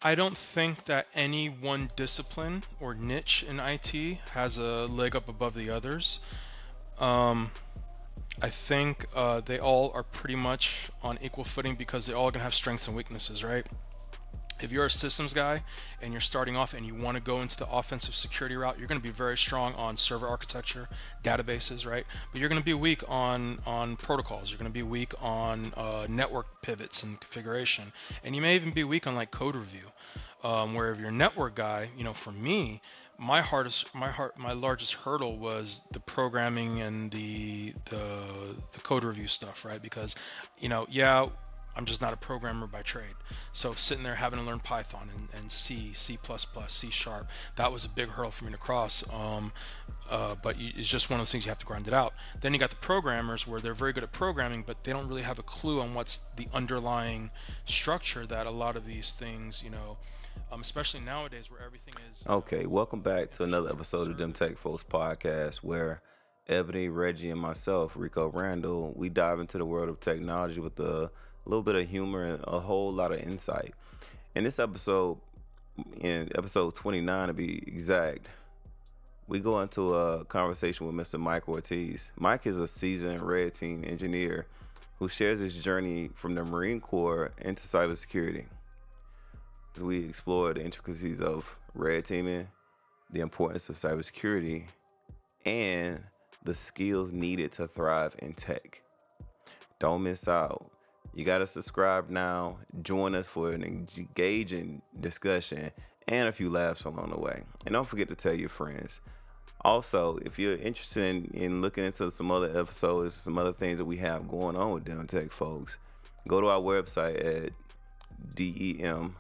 I don't think that any one discipline or niche in IT has a leg up above the others. Um, I think they all are pretty much on equal footing because they all gonna have strengths and weaknesses, right? If you're a systems guy and you're starting off and you want to go into the offensive security route, you're going to be very strong on server architecture, databases, right? But you're going to be weak on protocols. You're going to be weak on network pivots and configuration, and you may even be weak on like code review. Where if you're a network guy, for me, my largest hurdle was the programming and the code review stuff, right? Because, yeah, I'm just not a programmer by trade. So sitting there having to learn Python and C, C++, C Sharp, that was a big hurdle for me to cross. But it's just one of those things you have to grind it out. Then you got the programmers where they're very good at programming, but they don't really have a clue on what's the underlying structure that a lot of these things, especially nowadays where everything is. Okay, welcome back to another episode of DEM Tech Folks podcast, where Ebony, Reggie, and myself, Rico Randall, we dive into the world of technology with a little bit of humor and a whole lot of insight. In this episode, in episode 29 to be exact, we go into a conversation with Mr. Mike Ortiz. Mike is a seasoned Red Team engineer who shares his journey from the Marine Corps into cybersecurity. As we explore the intricacies of red teaming, the importance of cybersecurity, and the skills needed to thrive in tech. Don't miss out. You got to subscribe now. Join us for an engaging discussion and a few laughs along the way. And don't forget to tell your friends. Also, if you're interested in looking into some other episodes, some other things that we have going on with DEM Tech Folks, go to our website at DEM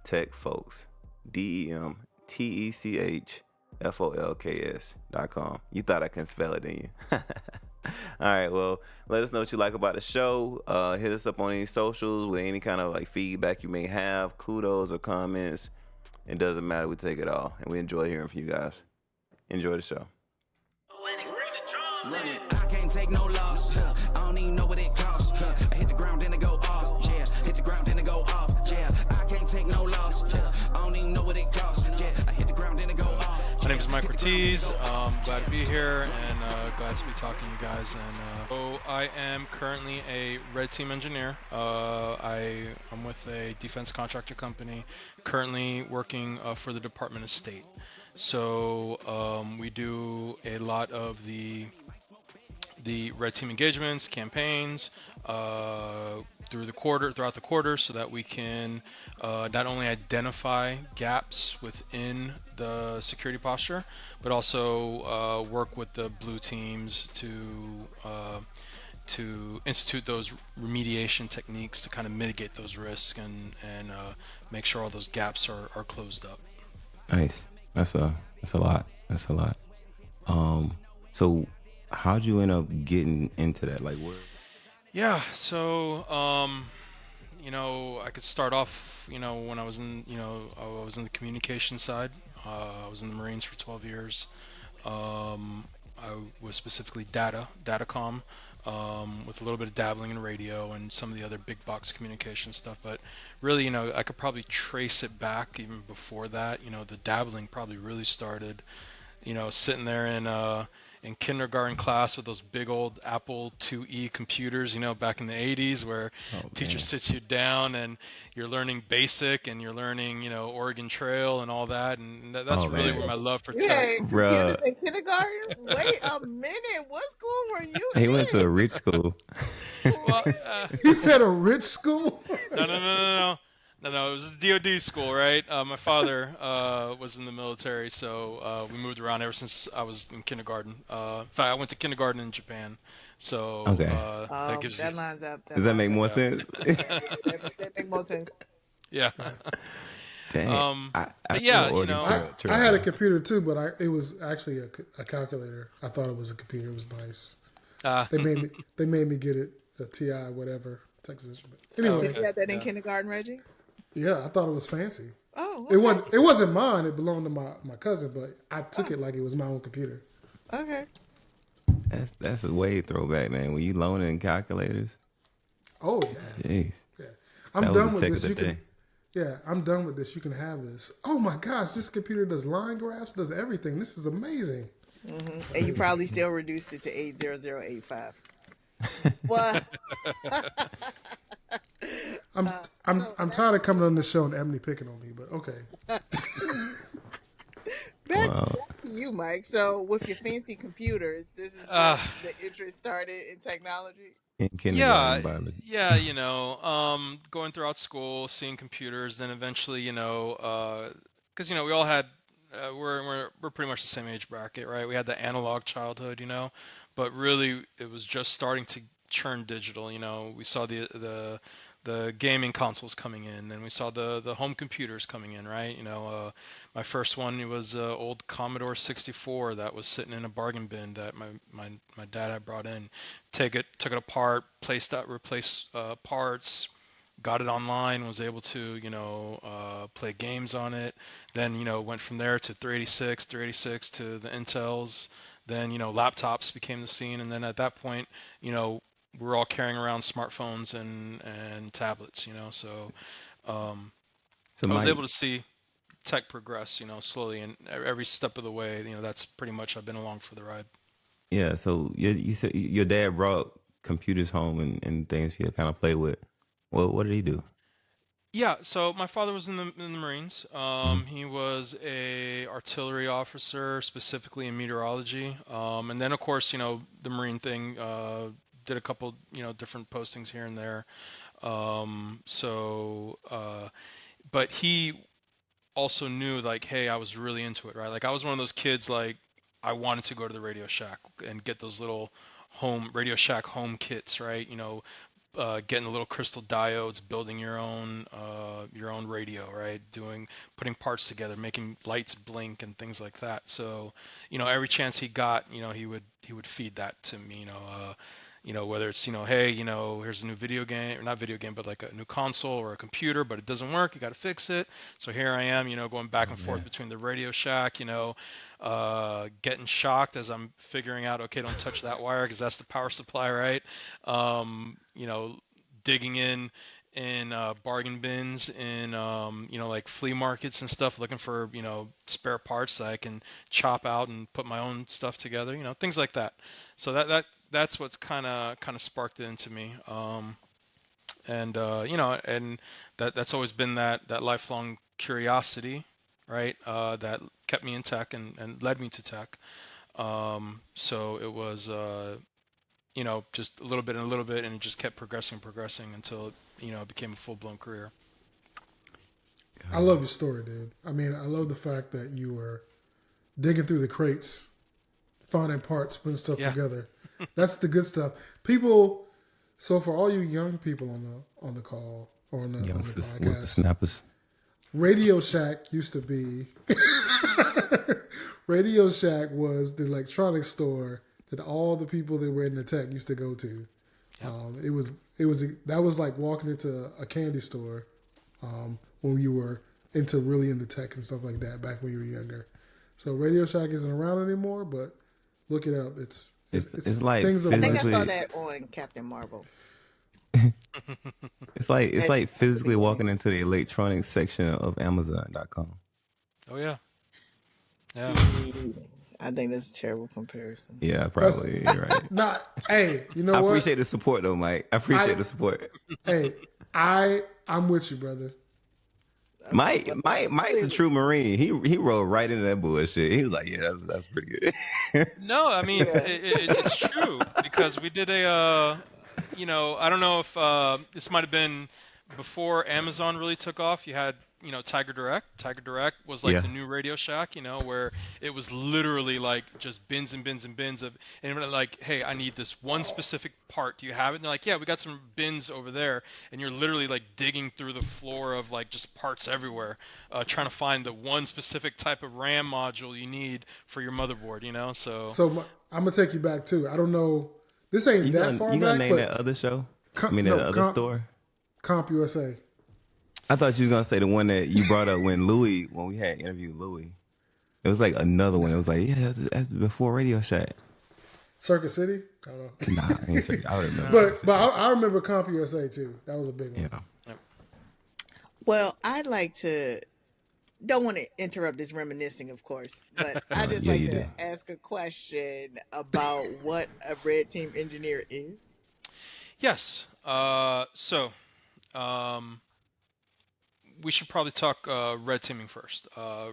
Tech Folks, DEMTECHFOLKS.com. You thought I couldn't spell it, didn't you? All right, well, let us know what you like about the show. Hit us up on any socials with any kind of like feedback you may have, kudos or comments. It doesn't matter, we take it all, and we enjoy hearing from you guys. Enjoy the show. I can't take no loss. I don't even know what it costs. I hit the ground then it go off. Yeah, hit the ground then it go off. Yeah, I can't take no loss. I don't even know what it costs. Yeah, I hit the ground then it go off. My name is Mike Ortiz. Glad to be here and glad to be talking to you guys. And so I am currently a red team engineer. I'm with a defense contractor company, currently working for the Department of State. So we do a lot of the red team engagements, campaigns throughout the quarter, so that we can not only identify gaps within the security posture, but also work with the blue teams to institute those remediation techniques to kind of mitigate those risks and make sure all those gaps are closed up. Nice. That's a lot. So how'd you end up getting into that? Like where? Yeah, so I could start off, when I was in, I was in the communication side. I was in the Marines for 12 years. I was specifically datacom, with a little bit of dabbling in radio and some of the other big box communication stuff. But really, I could probably trace it back even before that. The dabbling probably really started, sitting there in kindergarten class with those big old Apple IIe computers, back in the 80s, where teacher sits you down and you're learning BASIC and you're learning, Oregon Trail and all that. And that's really where my love for tech. Yeah, computers in kindergarten? Wait a minute. What school were you in? He went to a rich school. Well, He said a rich school? No, it was a DOD school, right? My father was in the military, so we moved around ever since I was in kindergarten. In fact, I went to kindergarten in Japan, so Okay. That lines up. Does that make more sense? That make more sense. Yeah. Dang. But yeah, I had a computer too, but it was actually a calculator. I thought it was a computer. It was nice. They made me get it, a TI, whatever, Texas. But anyway. Did you have that in kindergarten, Reggie? Yeah, I thought it was fancy. Oh, okay. It wasn't mine. It belonged to my cousin, but I took it like it was my own computer. Okay. That's a way throwback, man. When you loaning calculators. Oh yeah. Jeez. Yeah. I'm done with this. Yeah, I'm done with this. You can have this. Oh my gosh, this computer does line graphs, does everything. This is amazing. Mm-hmm. And you probably still reduced it to 80085. Well, I'm tired of coming on this show and Ebony picking on me, but okay. back to you, Mike. So with your fancy computers, this is where the interest started in technology. In kindergarten, yeah, you know, going throughout school, seeing computers, then eventually, you know, because you know we all had, we're pretty much the same age bracket, right? We had the analog childhood, you know, but really it was just starting to churn digital. You know, we saw the gaming consoles coming in, then we saw the home computers coming in, right? You know, my first one was old Commodore 64 that was sitting in a bargain bin that my dad had brought in. Took it apart, replaced parts, got it online, was able to, you know, play games on it. Then, you know, went from there to 386 to the Intels. Then, you know, laptops became the scene, and then at that point, you know, we're all carrying around smartphones and tablets, you know. So, I was able to see tech progress, you know, slowly, and every step of the way. You know, that's pretty much I've been along for the ride. Yeah. So you said your dad brought computers home and things you kind of play with. Well, what did he do? Yeah, so my father was in the Marines. He was a artillery officer, specifically in meteorology. And then of course, you know, the Marine thing, did a couple, you know, different postings here and there. But he also knew like, hey, I was really into it, right? Like I was one of those kids, like I wanted to go to the Radio Shack and get those little Radio Shack home kits, right? You know, getting the little crystal diodes, building your own radio, right? Putting parts together, making lights blink and things like that. So, you know, every chance he got, you know, he would feed that to me, you know, whether it's, you know, hey, you know, here's a new video game, or not video game, but like a new console or a computer, but it doesn't work, you got to fix it. So here I am, you know, going back and forth between the Radio Shack, you know, getting shocked as I'm figuring out, okay, don't touch that wire because that's the power supply, right? You know, digging in bargain bins in you know, like flea markets and stuff, looking for, you know, spare parts that I can chop out and put my own stuff together, you know, things like that. So that's what's kind of sparked it into me. You know, and that's always been that lifelong curiosity, right? That kept me in tech and led me to tech. So it was, you know, just a little bit and a little bit, and it just kept progressing until, you know, it became a full-blown career. I love your story, dude. I mean, I love the fact that you were digging through the crates, finding parts, putting stuff together. That's the good stuff. People. So for all you young people on the call or on the podcast, snappers. Radio Shack used to be. Radio Shack was the electronics store that all the people that were in the tech used to go to. Yep. That was like walking into a candy store when you were really into tech and stuff like that back when you were younger. So Radio Shack isn't around anymore, but look it up. It's like things I think I saw that on Captain Marvel. It's like physically walking into the electronics section of Amazon.com. Oh yeah. Yeah. I think that's a terrible comparison. Yeah, probably. You're right. Hey, you know what? I appreciate the support though, Mike. I appreciate the support. Hey, I'm with you, brother. Mike's a true Marine. He rolled right into that bullshit. He was like, yeah, that's pretty good. No, I mean, it's true because we did you know, I don't know if this might have been before Amazon really took off. You had, you know, Tiger Direct. Tiger Direct was like the new Radio Shack, you know, where it was literally like just bins and bins and bins of, and like, hey, I need this one specific part. Do you have it? And they're like, yeah, we got some bins over there. And you're literally like digging through the floor of like just parts everywhere, trying to find the one specific type of RAM module you need for your motherboard, you know? So I'm going to take you back too. I don't know. This ain't that far back. You gonna name that other show? That other store? Comp USA. I thought you was gonna say the one that you brought up when we had interviewed Louis. It was like another one. It was like, yeah, that's before Radio Shack. Circuit City? I don't know. Nah, I ain't Circuit. I remember. But I remember Comp USA too. That was a big one. Yeah. Well, I'd like to, don't want to interrupt this reminiscing, of course, but I just Yeah, like you to do. ask a question about what a red team engineer is. Yes. Um, we should probably talk red teaming first.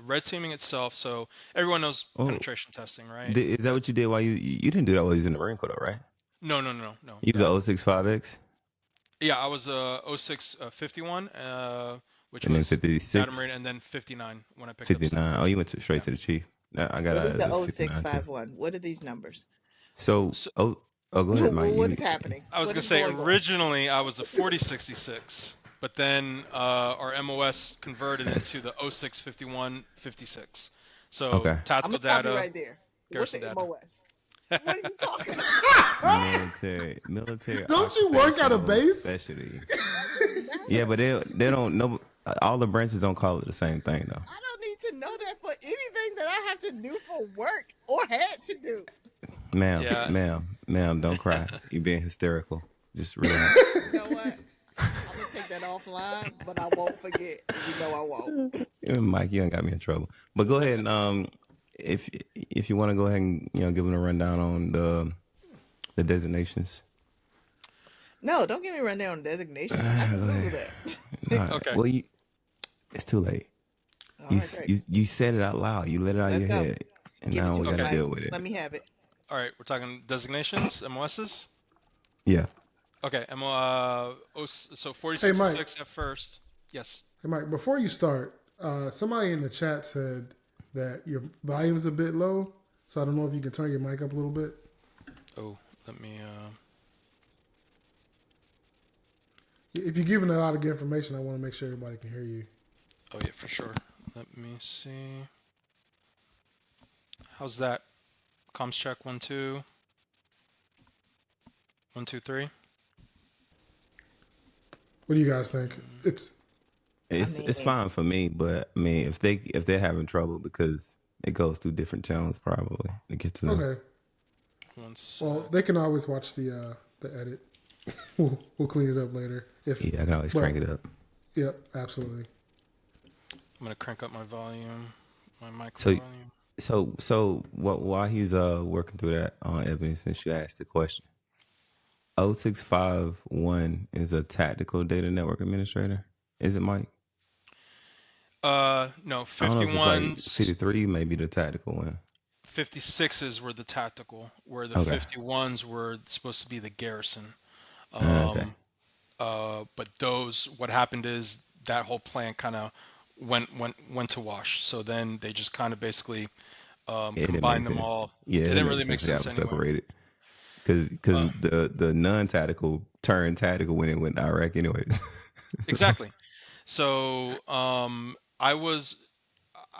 Red teaming itself. So everyone knows Oh, penetration testing, right? is that what you did while you didn't do that while you was in the Marine Corps, though, right? No. You was That a 065X Yeah, I was 06 51, which and then was data 56, marine, and then 59 when I picked up 59. Oh, cyber. you went straight Yeah. to the chief. Nah, I got What out is of the this 59 too. 0651? What are these numbers? So, So go ahead, Mike. What is happening? I was What gonna is say going on? originally I was a 4066, but then our MOS converted into That's the 06 51 56. So okay. I'm tactical gonna stop you data, right there. What's garrison the data. MOS? What are you talking about? Military Don't you work at a occupational base? specialty. That doesn't Yeah, matter. but they don't know. All the branches don't call it the same thing, though. I don't need to know that for anything that I have to do for work or had to do. Yeah. Ma'am, don't cry. You being hysterical. Just relax. You know what? I'm gonna take that offline, but I won't forget. You know I won't. Mike, you ain't got me in trouble. But go ahead and if you want to go ahead and give them a rundown on the designations. No, don't give me a rundown on designations. I can Google that. Nah, Okay. well, it's too late. All right, great. You said it out loud. You let it out of Let's your go. head, and Give it now to we me, got to Okay. deal Mike. with it. Let me have it. All right. We're talking designations, MOSs. Yeah. Okay. So Hey, Mike. 4066 at first. Yes. Hey, Mike, before you start, somebody in the chat said that your volume is a bit low, so I don't know if you can turn your mic up a little bit. Oh, let me. If you're giving a lot of good information, I want to make sure everybody can hear you. Oh yeah, for sure. Let me see. How's that? Comms check 1 2. 1 2 3. What do you guys think? It's It's fine for me, but I mean, if they're having trouble because it goes through different channels, probably to get to them. okay. One sec. Well, they can always watch the edit. We'll clean it up later. Yeah, I can always crank it up. Yep, absolutely. I'm gonna crank up my volume, my mic So- volume. So while he's working through that on Ebony, since you asked the question, 0651 is a tactical data network administrator. Is it, Mike? No, I don't know if it's like 51s, 53, maybe the tactical one. 56s were the tactical, where the Okay. 51s were supposed to be the garrison. Okay. But what happened is that whole plan kind of went to wash. So then they just kind of basically It didn't combined make them sense. all. Yeah, It it didn't didn't really make to have sense them anyway. separated. Because the non-tactical turned tactical when it went to Iraq anyways. Exactly. So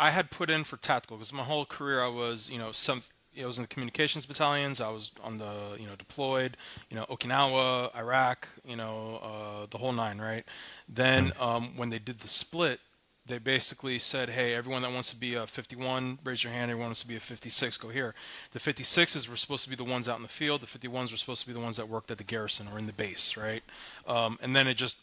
I had put in for tactical because my whole career I was I was in the communications battalions. I was on the deployed Okinawa, Iraq, the whole nine, right? Then Nice. when they did the split, they basically said, hey, everyone that wants to be a 51, raise your hand. Everyone wants to be a 56, go here. The 56s were supposed to be the ones out in the field. The 51s were supposed to be the ones that worked at the garrison or in the base, right? And then it just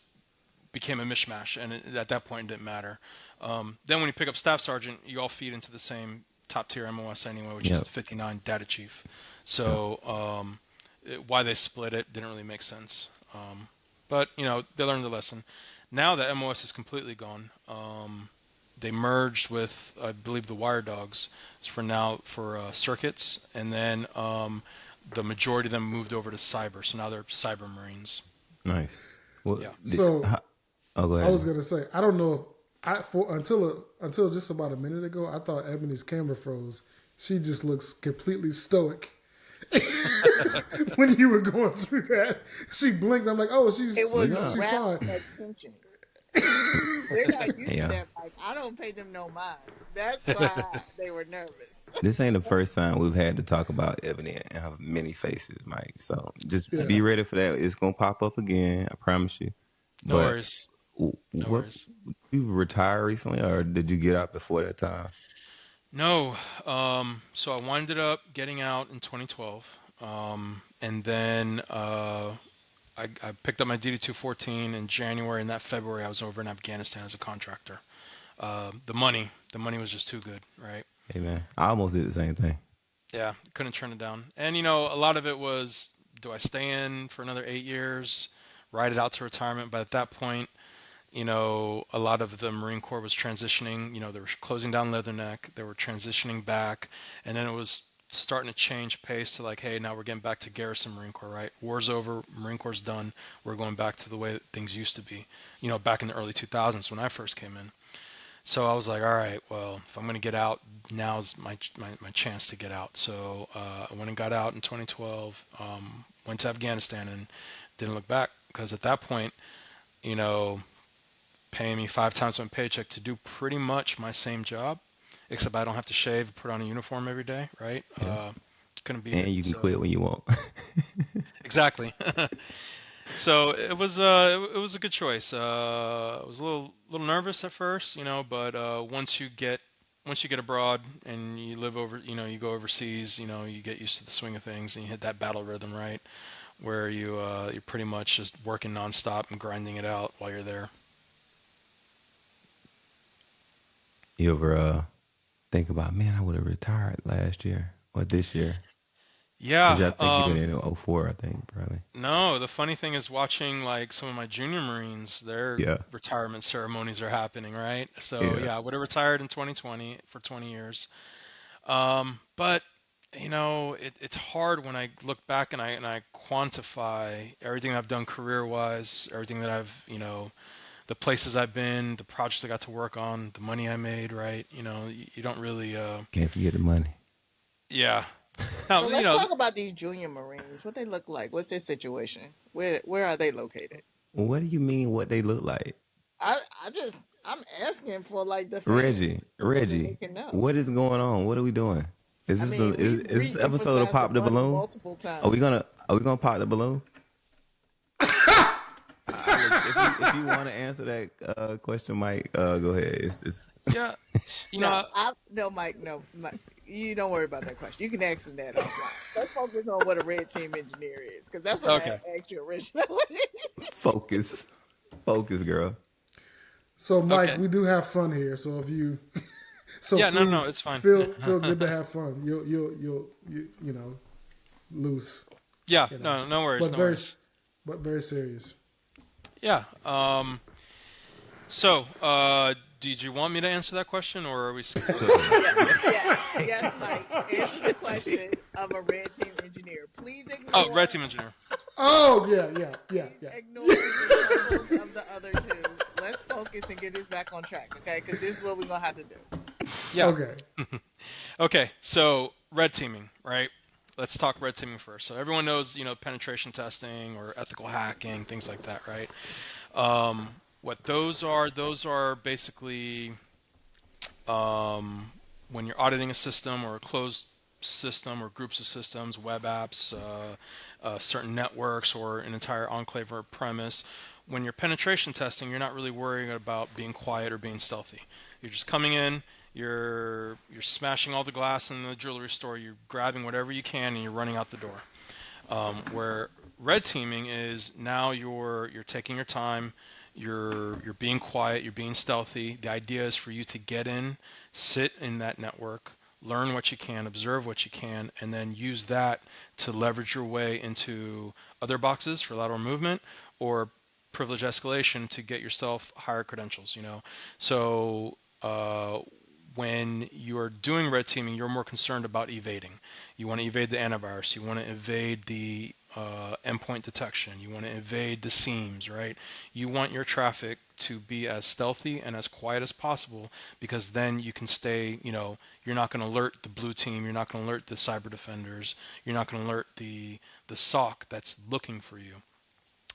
became a mishmash, and at that point it didn't matter. Then when you pick up staff sergeant, you all feed into the same top tier MOS anyway, which is Yep. the 59 data chief. So why they split it didn't really make sense. But they learned the lesson. Now that MOS is completely gone, they merged with I believe the Wire Dogs for circuits, and then the majority of them moved over to cyber. So now they're cyber marines. Nice. Well, Yeah. So go ahead. I was gonna say I don't know if until just about a minute ago I thought Ebony's camera froze. She just looks completely stoic. When you were going through that, she blinked. I'm like, oh, she's It was she's rapt fine. attention. They're not used Yeah. to that, Mike. I don't pay them no mind. That's why they were nervous. This ain't the first time we've had to talk about Ebony and her many faces, Mike. So just be ready for that. It's gonna pop up again. I promise you. No worries. No what worries. you retired recently, or did you get out before that time? No. So I winded up getting out in 2012. And then I picked up my DD-214 in January, and that February I was over in Afghanistan as a contractor. The money was just too good, right? Hey man, I almost did the same thing. Yeah, couldn't turn it down. And a lot of it was, do I stay in for another 8 years, ride it out to retirement? But at that point, a lot of the Marine Corps was transitioning. They were closing down Leatherneck, they were transitioning back, and then it was starting to change pace to like, hey, now we're getting back to garrison Marine Corps, right? War's over, Marine Corps' done. We're going back to the way that things used to be, back in the early 2000s when I first came in. So I was like, all right, well, if I'm going to get out, now's my chance to get out. So I went and got out in 2012, went to Afghanistan and didn't look back, because at that point, paying me 5 times my paycheck to do pretty much my same job, except I don't have to shave, put on a uniform every day, right? Yeah. Couldn't beat And it. you can quit when you want. Exactly. So it was a good choice. I was a little nervous at first, but once you get abroad and you live over, you go overseas, you get used to the swing of things and you hit that battle rhythm, right? Where you're pretty much just working nonstop and grinding it out while you're there. You ever think about, man, I would have retired last year or this year? Because I Yeah. think you've been in 04, I think, probably. No, the funny thing is watching like some of my junior Marines, their Yeah. retirement ceremonies are happening, right? So Yeah. yeah, I would have retired in 2020 for 20 years. But it's hard when I look back and I quantify everything I've done career-wise, everything that I've, the places I've been, the projects I got to work on, the money I made, right? You don't really, Can't forget the money. yeah. Now, So let's talk about these junior Marines. What they look like? What's their situation? Where are they located? What do you mean what they look like? I'm asking for like the fans so that they Reggie, can know. what is going on? What are we doing? Is I this mean, is this episode of Pop the Balloon? Multiple times. Are we gonna pop the balloon? If you want to answer that question, Mike, go ahead. It's yeah, Mike, you don't worry about that question. You can ask him that offline. Let's focus on what a red team engineer is, because that's what I asked you originally. focus, girl. So, Mike, Okay. we do have fun here. So if you, so Yeah, please no, it's fine. Feel good to have fun. You'll loose. Yeah, no worries. But very serious. Yeah. So, did you want me to answer that question, or are we? Yes, Mike. Answer the question of a red team engineer. Please ignore. Oh, red team engineer. Oh yeah. Ignore the titles of the other two. Let's focus and get this back on track, okay? Because this is what we're gonna have to do. Yeah. Okay. Okay. So, red teaming, right? Let's talk red teaming first. So everyone knows, penetration testing or ethical hacking, things like that, right? What those are basically when you're auditing a system or a closed system or groups of systems, web apps, certain networks, or an entire enclave or premise. When you're penetration testing, you're not really worrying about being quiet or being stealthy. You're just coming in, you're smashing all the glass in the jewelry store, you're grabbing whatever you can, and you're running out the door. Where red teaming is, now you're taking your time, you're being quiet, you're being stealthy. The idea is for you to get in, sit in that network, learn what you can, observe what you can, and then use that to leverage your way into other boxes for lateral movement or privilege escalation to get yourself higher credentials. So when you're doing red teaming, you're more concerned about evading. You want to evade the antivirus. You want to evade the endpoint detection. You want to evade the seams, right? You want your traffic to be as stealthy and as quiet as possible, because then you can stay, you're not going to alert the blue team. You're not going to alert the cyber defenders. You're not going to alert the SOC that's looking for you.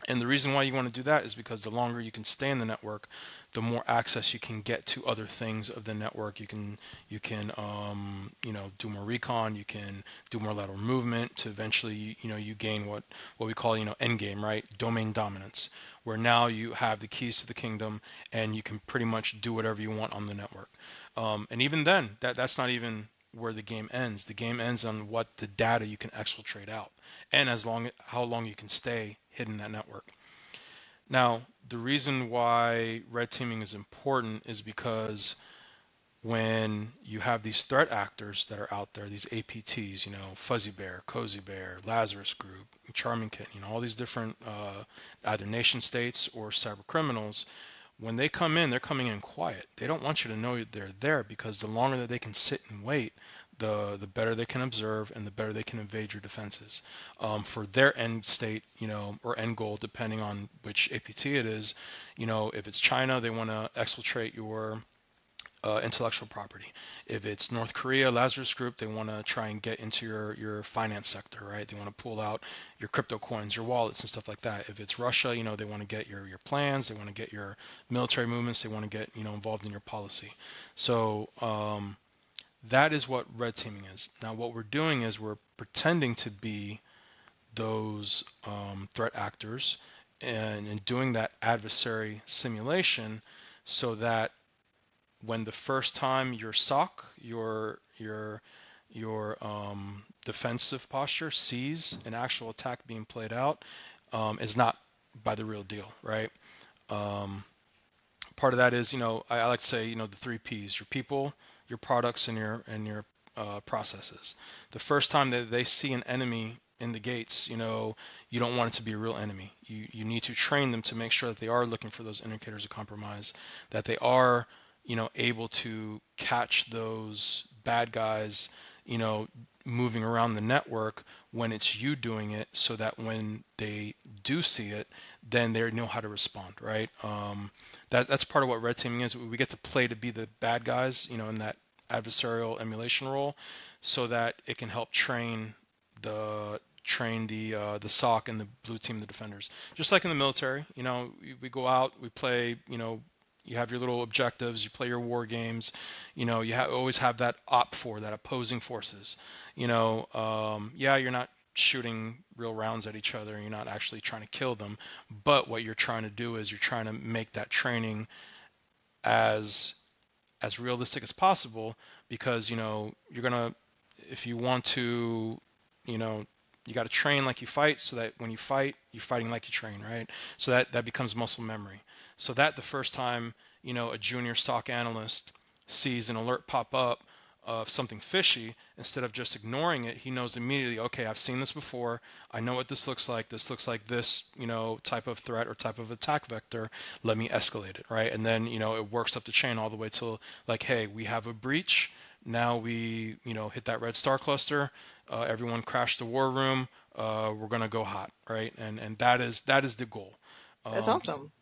And the reason why you want to do that is because the longer you can stay in the network, the more access you can get to other things of the network. You can do more recon. You can do more lateral movement to eventually, you gain what we call, end game, right? Domain dominance, where now you have the keys to the kingdom and you can pretty much do whatever you want on the network. And even then, that's not even where the game ends. The game ends on what the data you can exfiltrate out, and how long you can stay hidden in that network. Now, the reason why red teaming is important is because when you have these threat actors that are out there, these APTs, Fuzzy Bear, Cozy Bear, Lazarus Group, Charming Kitten, all these different either nation states or cyber criminals, when they come in, they're coming in quiet. They don't want you to know they're there, because the longer that they can sit and wait, the better they can observe and the better they can evade your defenses. For their end state, or end goal, depending on which APT it is, if it's China, they want to exfiltrate your intellectual property. If it's North Korea, Lazarus Group, they want to try and get into your finance sector, right? They want to pull out your crypto coins, your wallets, and stuff like that. If it's Russia, they want to get your plans, they want to get your military movements, they want to get involved in your policy. So that is what red teaming is. Now, what we're doing is we're pretending to be those threat actors and doing that adversary simulation, so that when the first time your SOC, your defensive posture sees an actual attack being played out, is not by the real deal, right? Part of that is, I like to say, the 3 Ps: your people, your products, and your processes. The first time that they see an enemy in the gates, you don't want it to be a real enemy. You need to train them to make sure that they are looking for those indicators of compromise, that they are able to catch those bad guys, moving around the network when it's you doing it, so that when they do see it, then they know how to respond, right? That's part of what red teaming is. We get to play to be the bad guys, in that adversarial emulation role, so that it can help train the SOC and the blue team, the defenders. Just like in the military, we go out, we play, you have your little objectives, you play your war games, you always have that that opposing forces. Yeah, you're not shooting real rounds at each other, and you're not actually trying to kill them, but what you're trying to do is you're trying to make that training as realistic as possible, because you're gonna, if you want to, you got to train like you fight, so that when you fight, you're fighting like you train, right? So that becomes muscle memory. So that the first time, a junior SOC analyst sees an alert pop up of something fishy, instead of just ignoring it, he knows immediately, okay, I've seen this before. I know what this looks like. This looks like this, type of threat or type of attack vector. Let me escalate it, right? And then, it works up the chain all the way till, like, hey, we have a breach. Now we, hit that red star cluster. Everyone crash the war room. We're gonna go hot, right? And that is the goal. That's awesome.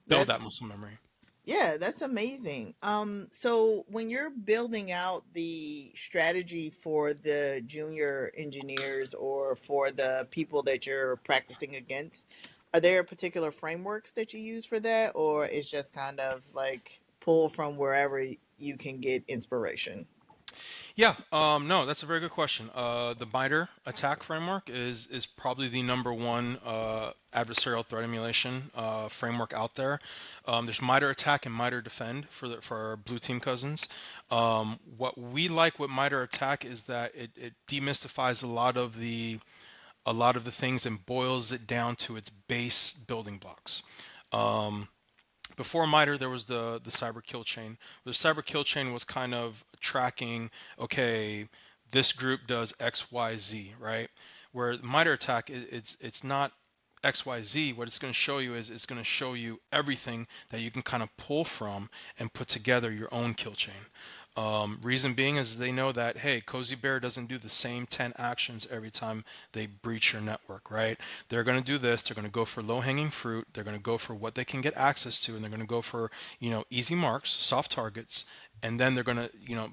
Build that muscle memory. Yeah, that's amazing. So when you're building out the strategy for the junior engineers or for the people that you're practicing against, are there particular frameworks that you use for that, or it's just kind of like pull from wherever you can get inspiration? Yeah, no, that's a very good question. The Mitre Attack Framework is probably the number one adversarial threat emulation framework out there. There's Mitre Attack and Mitre Defend for our blue team cousins. What we like with Mitre Attack is that it demystifies a lot of the things and boils it down to its base building blocks. Before Mitre, there was the cyber kill chain. The cyber kill chain was kind of tracking, okay, this group does X, Y, Z, right? Where Mitre Attack, it's not X, Y, Z. What it's going to show you is it's going to show you everything that you can kind of pull from and put together your own kill chain. Reason being is they know that, hey, Cozy Bear doesn't do the same 10 actions every time they breach your network, right? They're going to do this. They're going to go for low-hanging fruit. They're going to go for what they can get access to, and they're going to go for, easy marks, soft targets, and then they're going to,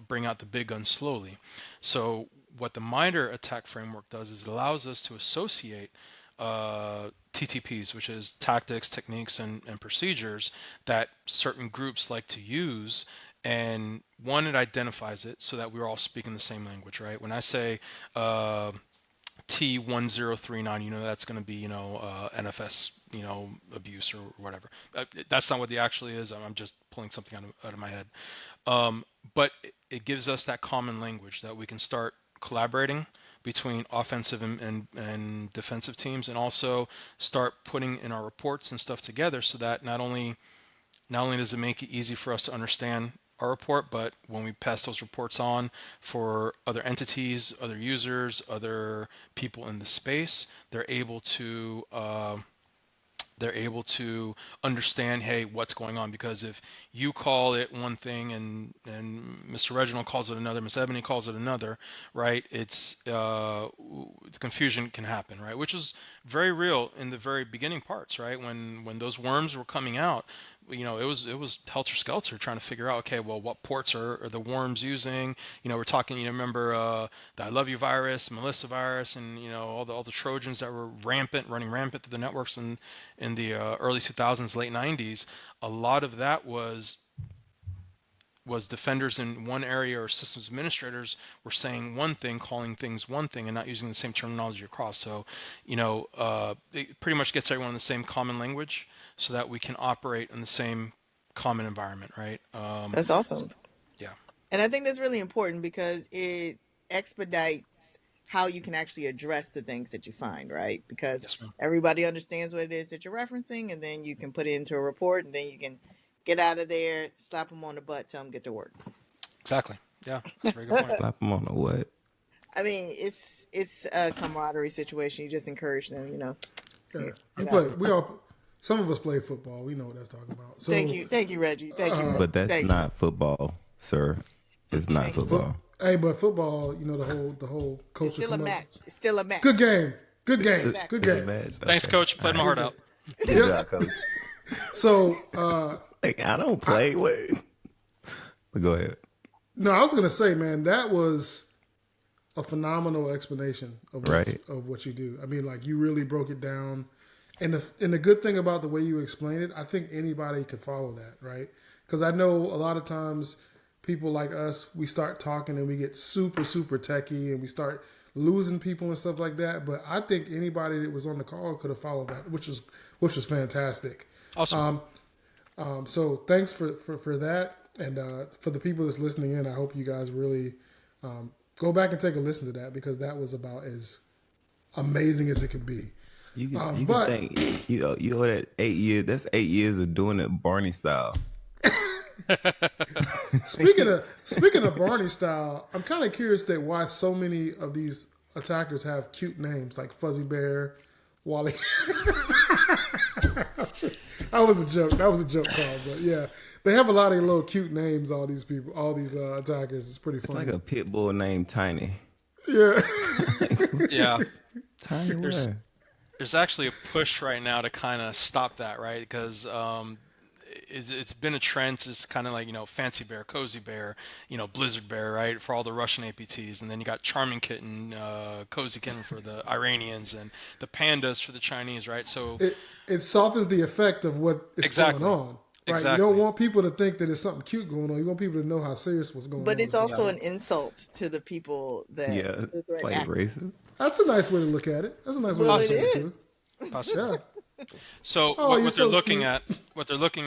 bring out the big guns slowly. So what the Mitre Attack Framework does is it allows us to associate TTPs, which is tactics, techniques, and procedures that certain groups like to use. And one, it identifies it so that we're all speaking the same language, right? When I say T1039, that's going to be, NFS, abuse or whatever. That's not what the actually is. I'm just pulling something out of my head. but it gives us that common language that we can start collaborating between offensive and defensive teams, and also start putting in our reports and stuff together, so that not only does it make it easy for us to understand our report, but when we pass those reports on for other entities, other users, other people in the space, they're able to understand, hey, what's going on. Because if you call it one thing and Mr. Reginald calls it another, Miss Ebony calls it another, right? It's the confusion can happen, right? Which is very real in the very beginning parts, right? When those worms were coming out, it was helter skelter trying to figure out, okay, well, what ports are the worms using? We're talking, remember the I love you virus, Melissa virus, and all the Trojans that were running rampant through the networks in the early 2000s, late 90s. A lot of that was defenders in one area or systems administrators were saying one thing, calling things one thing, and not using the same terminology across. So, it pretty much gets everyone in the same common language, so that we can operate in the same common environment, right? That's awesome. Yeah. And I think that's really important because it expedites how you can actually address the things that you find, right? Because Yes, ma'am. everybody understands what it is that you're referencing, and then you can put it into a report, and then you can get out of there, slap them on the butt, tell them get to work. Exactly. Yeah, that's a very good point. Slap them on the what? I mean, it's a camaraderie situation. You just encourage them, Yeah. Yeah. Some of us play football. We know what that's talking about. So, Thank you, Reggie. Thank you. But that's Thank not football, sir. It's not Thank you. football. Hey, but football, the whole It's culture. still a match. It's still a match. Good game. Good game. Exactly. Good It's a game. match. Thanks, Okay. Coach. Played my heart out. Good job, coach. So, Like, I don't play. Wait. But go ahead. no, I was gonna say, man, that was a phenomenal explanation of Right. what you do. I mean, like you really broke it down, and the good thing about the way you explained it, I think anybody could follow that, right? Because I know a lot of times people like us, we start talking and we get super techie and we start losing people and stuff like that. But I think anybody that was on the call could have followed that, which was fantastic. Awesome. So thanks for that, and for the people that's listening in, I hope you guys really go back and take a listen to that, because that was about as amazing as it could be. You can but- think you owe that 8 years. That's 8 years of doing it Barney style. Speaking of Barney style, I'm kind of curious that why so many of these attackers have cute names like Fuzzy Bear, Wally. That was a joke. That was a joke call, but yeah, they have a lot of little cute names. All these people, all these attackers. It's pretty It's funny. like a pit bull named Tiny. Yeah. Yeah. Tiny what? There's actually a push right now to kind of stop that, right? Because it's been a trend. It's kind of like, Fancy Bear, Cozy Bear, Blizzard Bear, right? For all the Russian APTs. And then you got Charming Kitten, Cozy Kitten for the Iranians, and the Pandas for the Chinese, right? So It softens the effect of what is Exactly. going on. Right? Exactly. You don't want people to think that there's something cute going on. You want people to know how serious what's going on. But it's also an insult to the people that Yeah, the it's threat like actors. racist. That's a nice way to look at it. That's a nice way Well, to it look at it is. too. possibly. Yeah. So Oh, what you're they're so looking cute.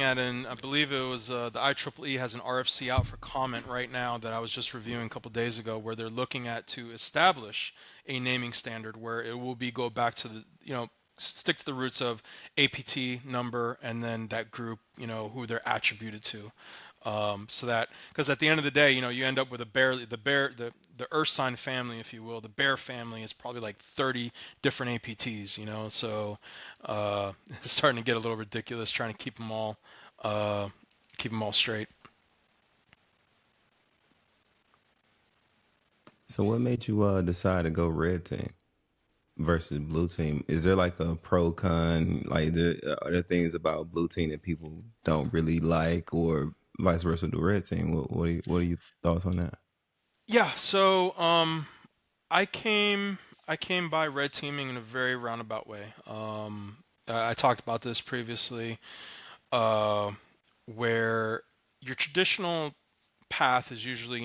at, and I believe it was the IEEE has an RFC out for comment right now that I was just reviewing a couple days ago, where they're looking at to establish a naming standard where it will go back to the, stick to the roots of APT number and then that group, who they're attributed to. So that, because at the end of the day, you end up with the Earth sign family, if you will. The bear family is probably like 30 different APTs, so it's starting to get a little ridiculous trying to keep them all straight. So what made you decide to go red team versus blue team? Is there like a pro con? Like are there things about blue team that people don't really like, or vice versa the red team? What are your thoughts on that? Yeah, so I came by red teaming in a very roundabout way. I talked about this previously, where your traditional path is usually,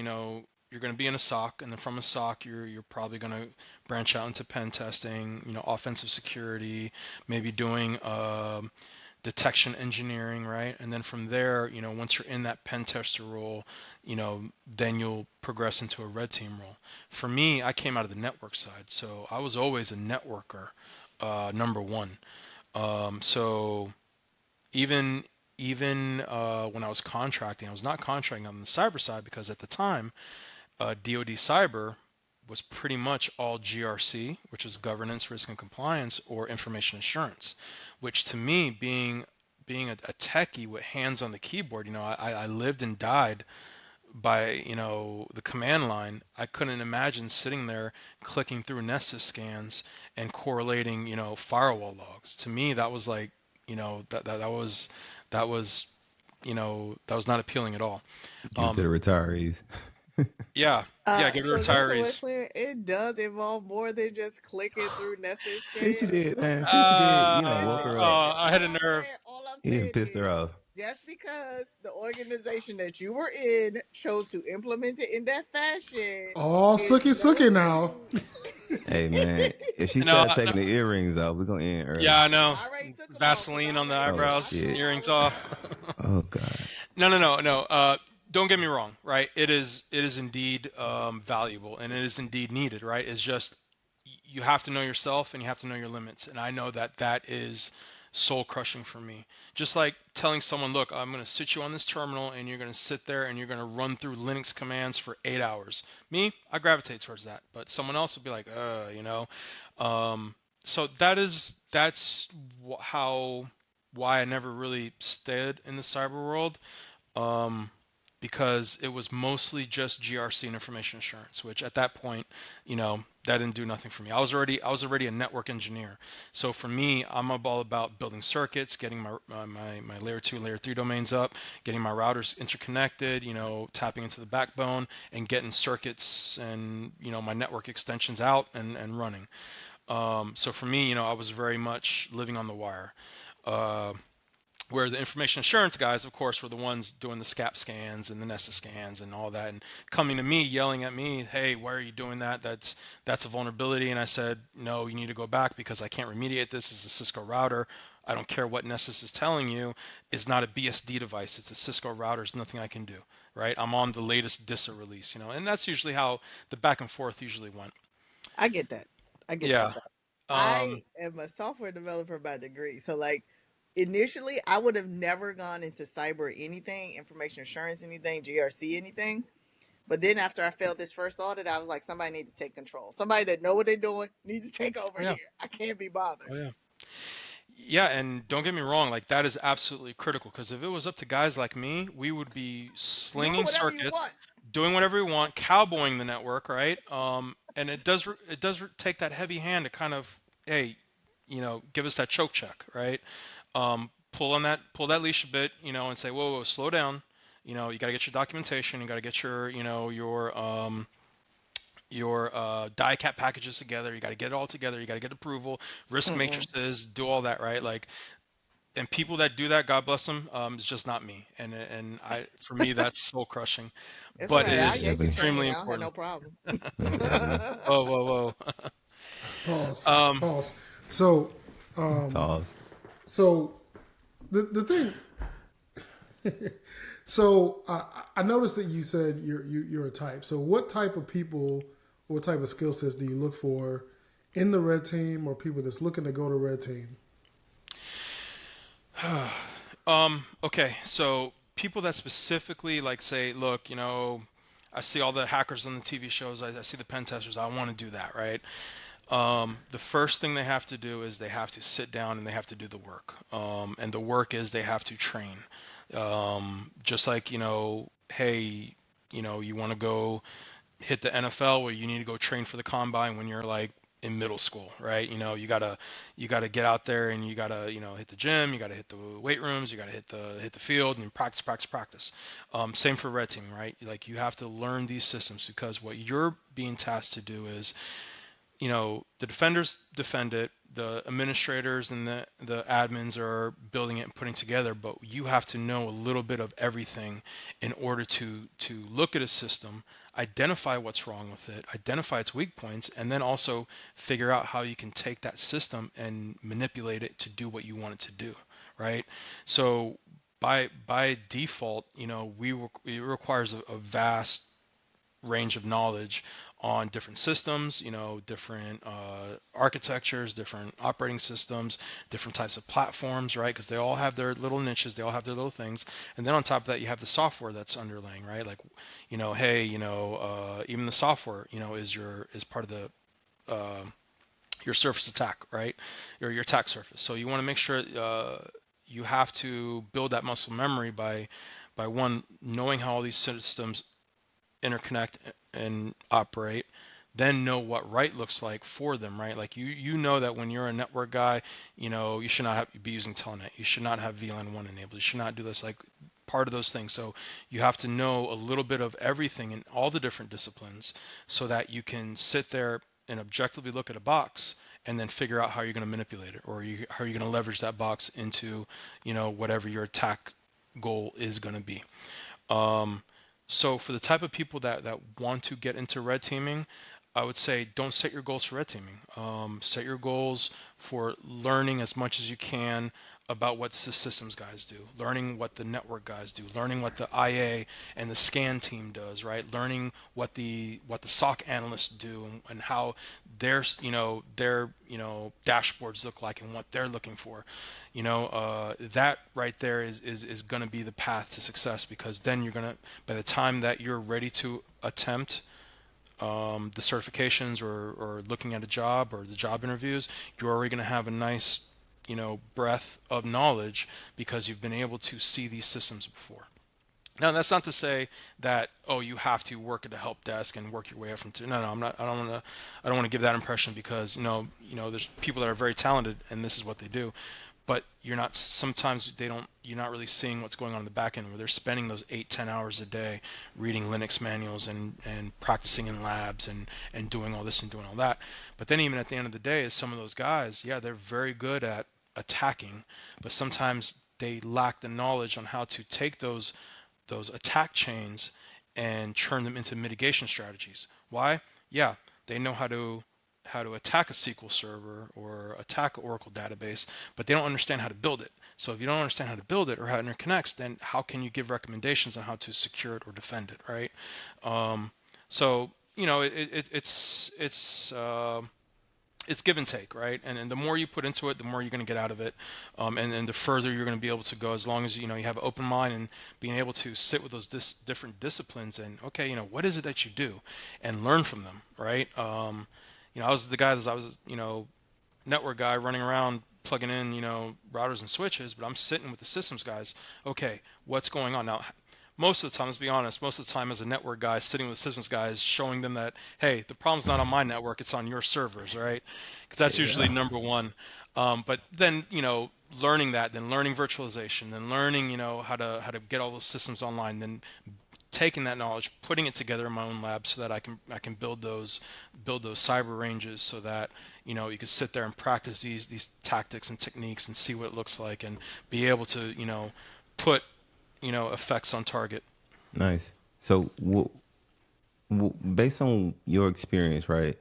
you're going to be in a SOC, and then from a SOC, you're probably going to branch out into pen testing, offensive security, maybe doing detection engineering, right? And then from there, once you're in that pen tester role, then you'll progress into a red team role. For me, I came out of the network side, so I was always a networker, number one. So even when I was contracting, I was not contracting on the cyber side because at the time, DoD Cyber was pretty much all GRC, which is governance, risk, and compliance, or information assurance, which to me, being a techie with hands on the keyboard, I lived and died by the command line. I couldn't imagine sitting there clicking through Nessus scans and correlating firewall logs. To me, that was like that was that was not appealing at all. Give it to the retirees. Yeah, yeah, give it to So just so we're retirees. clear, it does involve more than just clicking through Nessus See what you scans. did, man. See what you did. You know, woke Listen, her up. listen. I had a nerve. All I'm You done saying pissed her is, off. just because the organization that you were in chose to implement it in that fashion, Oh, is sookie no now. means- Hey, man, if she No, started taking the earrings off, we're going to end early. yeah, I know. I already took 'em off, 'cause Vaseline I on the already- eyebrows, shit. earrings off. Oh, God. No. Don't get me wrong, right? It is indeed valuable, and it is indeed needed, right? It's just you have to know yourself and you have to know your limits, and I know that is soul crushing for me. Just like telling someone, look, I'm going to sit you on this terminal, and you're going to sit there and you're going to run through Linux commands for 8 hours. Me, I gravitate towards that, but someone else will be like, So that's why I never really stayed in the cyber world. Because it was mostly just GRC and information assurance, which at that point, that didn't do nothing for me. I was already a network engineer. So for me, I'm all about building circuits, getting my layer 2, layer 3 domains up, getting my routers interconnected, tapping into the backbone and getting circuits and, my network extensions out and running. So for me, I was very much living on the wire. Where the information assurance guys, of course, were the ones doing the SCAP scans and the Nessus scans and all that, and coming to me, yelling at me, "Hey, why are you doing that? That's a vulnerability." And I said, "No, you need to go back because I can't remediate this. It's a Cisco router. I don't care what Nessus is telling you. It's not a BSD device. It's a Cisco router. There's nothing I can do. Right? I'm on the latest DISA release, and that's usually how the back and forth usually went. I get that. I get Yeah. that. I am a software developer by degree, so like initially I would have never gone into cyber anything, information assurance anything, GRC anything. But then after I failed this first audit, I was like, somebody needs to take control. Somebody that know what they're doing needs to take over Yeah. here. I can't be bothered. Oh yeah. Yeah, and don't get me wrong, like that is absolutely critical because if it was up to guys like me, we would be slinging whatever you circuits, want. doing whatever we want, cowboying the network, right? And it does take that heavy hand to kind of, hey, give us that choke check, right? Pull that leash a bit, and say, whoa, slow down. You got to get your documentation, you got to get your die-cap packages together. You got to get it all together. You got to get approval, risk matrices, do all that, right? Like, and people that do that, God bless them, it's just not me. And for me, that's soul crushing. It's But all right. it I'll is yank your extremely train. I don't have important. no problem. Whoa. Pause. Um, Pause. So, Pause. so the thing. So I noticed that you said you're a type. So what type of people, what type of skill sets do you look for in the red team or people that's looking to go to red team? Okay, so people that specifically like say, look, I see all the hackers on the TV shows. I see the pen testers. I want to do that, right? The first thing they have to do is they have to sit down and they have to do the work. And the work is they have to train. Just like, hey, you want to go hit the NFL where you need to go train for the combine when you're like in middle school, right? You gotta get out there and you gotta, hit the gym, you gotta hit the weight rooms, you gotta hit the field and practice. Same for red team, right? Like you have to learn these systems because what you're being tasked to do is, the defenders defend it, the administrators and the admins are building it and putting it together, but you have to know a little bit of everything in order to look at a system, identify what's wrong with it, identify its weak points, and then also figure out how you can take that system and manipulate it to do what you want it to do, right? So by default, it requires a vast range of knowledge on different systems, different architectures, different operating systems, different types of platforms, right? Because they all have their little niches, they all have their little things. And then on top of that, you have the software that's underlaying, right? Like, hey, even the software, is part of the your surface attack, right? Or your attack surface. So you want to make sure you have to build that muscle memory by one, knowing how all these systems interconnect and operate, then know what right looks like for them, right? Like you know that when you're a network guy, you should not be using telnet, you should not have VLAN 1 enabled, you should not do this, like part of those things. So you have to know a little bit of everything in all the different disciplines so that you can sit there and objectively look at a box and then figure out how you're going to manipulate it, or how you're going to leverage that box into whatever your attack goal is going to be. So for the type of people that want to get into red teaming, I would say don't set your goals for red teaming. Set your goals for learning as much as you can about what the systems guys do, learning what the network guys do, learning what the IA and the scan team does, right? Learning what the SOC analysts do, and how their dashboards look like and what they're looking for. That right there is going to be the path to success, because then you're going to, by the time that you're ready to attempt the certifications or looking at a job or the job interviews, you're already going to have a nice breadth of knowledge, because you've been able to see these systems before. Now, that's not to say that, you have to work at a help desk and work your way up from no, I'm not. I don't want to give that impression, because there's people that are very talented and this is what they do, but you're not. Sometimes you're not really seeing what's going on in the back end, where they're spending those 8-10 hours a day reading Linux manuals and practicing in labs and doing all this and doing all that. But then even at the end of the day, some of those guys, yeah, they're very good at attacking, but sometimes they lack the knowledge on how to take those attack chains and turn them into mitigation strategies. Why? Yeah, they know how to attack a SQL server or attack an Oracle database, but they don't understand how to build it. So if you don't understand how to build it or how it interconnects, then how can you give recommendations on how to secure it or defend it, right? So it's give and take, right? And the more you put into it, the more you're going to get out of it, and the further you're going to be able to go, as long as you have an open mind and being able to sit with those different disciplines and, okay, what is it that you do, and learn from them, right? I was the guy that I was network guy running around plugging in routers and switches, but I'm sitting with the systems guys. Okay, what's going on now? Most of the time, let's be honest, most of the time as a network guy, sitting with systems guys, showing them that, hey, the problem's not on my network, it's on your servers, right? Because that's usually number one. But then, learning that, then learning virtualization, then learning, how to get all those systems online, then taking that knowledge, putting it together in my own lab so that I can build those cyber ranges, so that you can sit there and practice these tactics and techniques and see what it looks like, and be able to put effects on target. Nice. So based on your experience, right,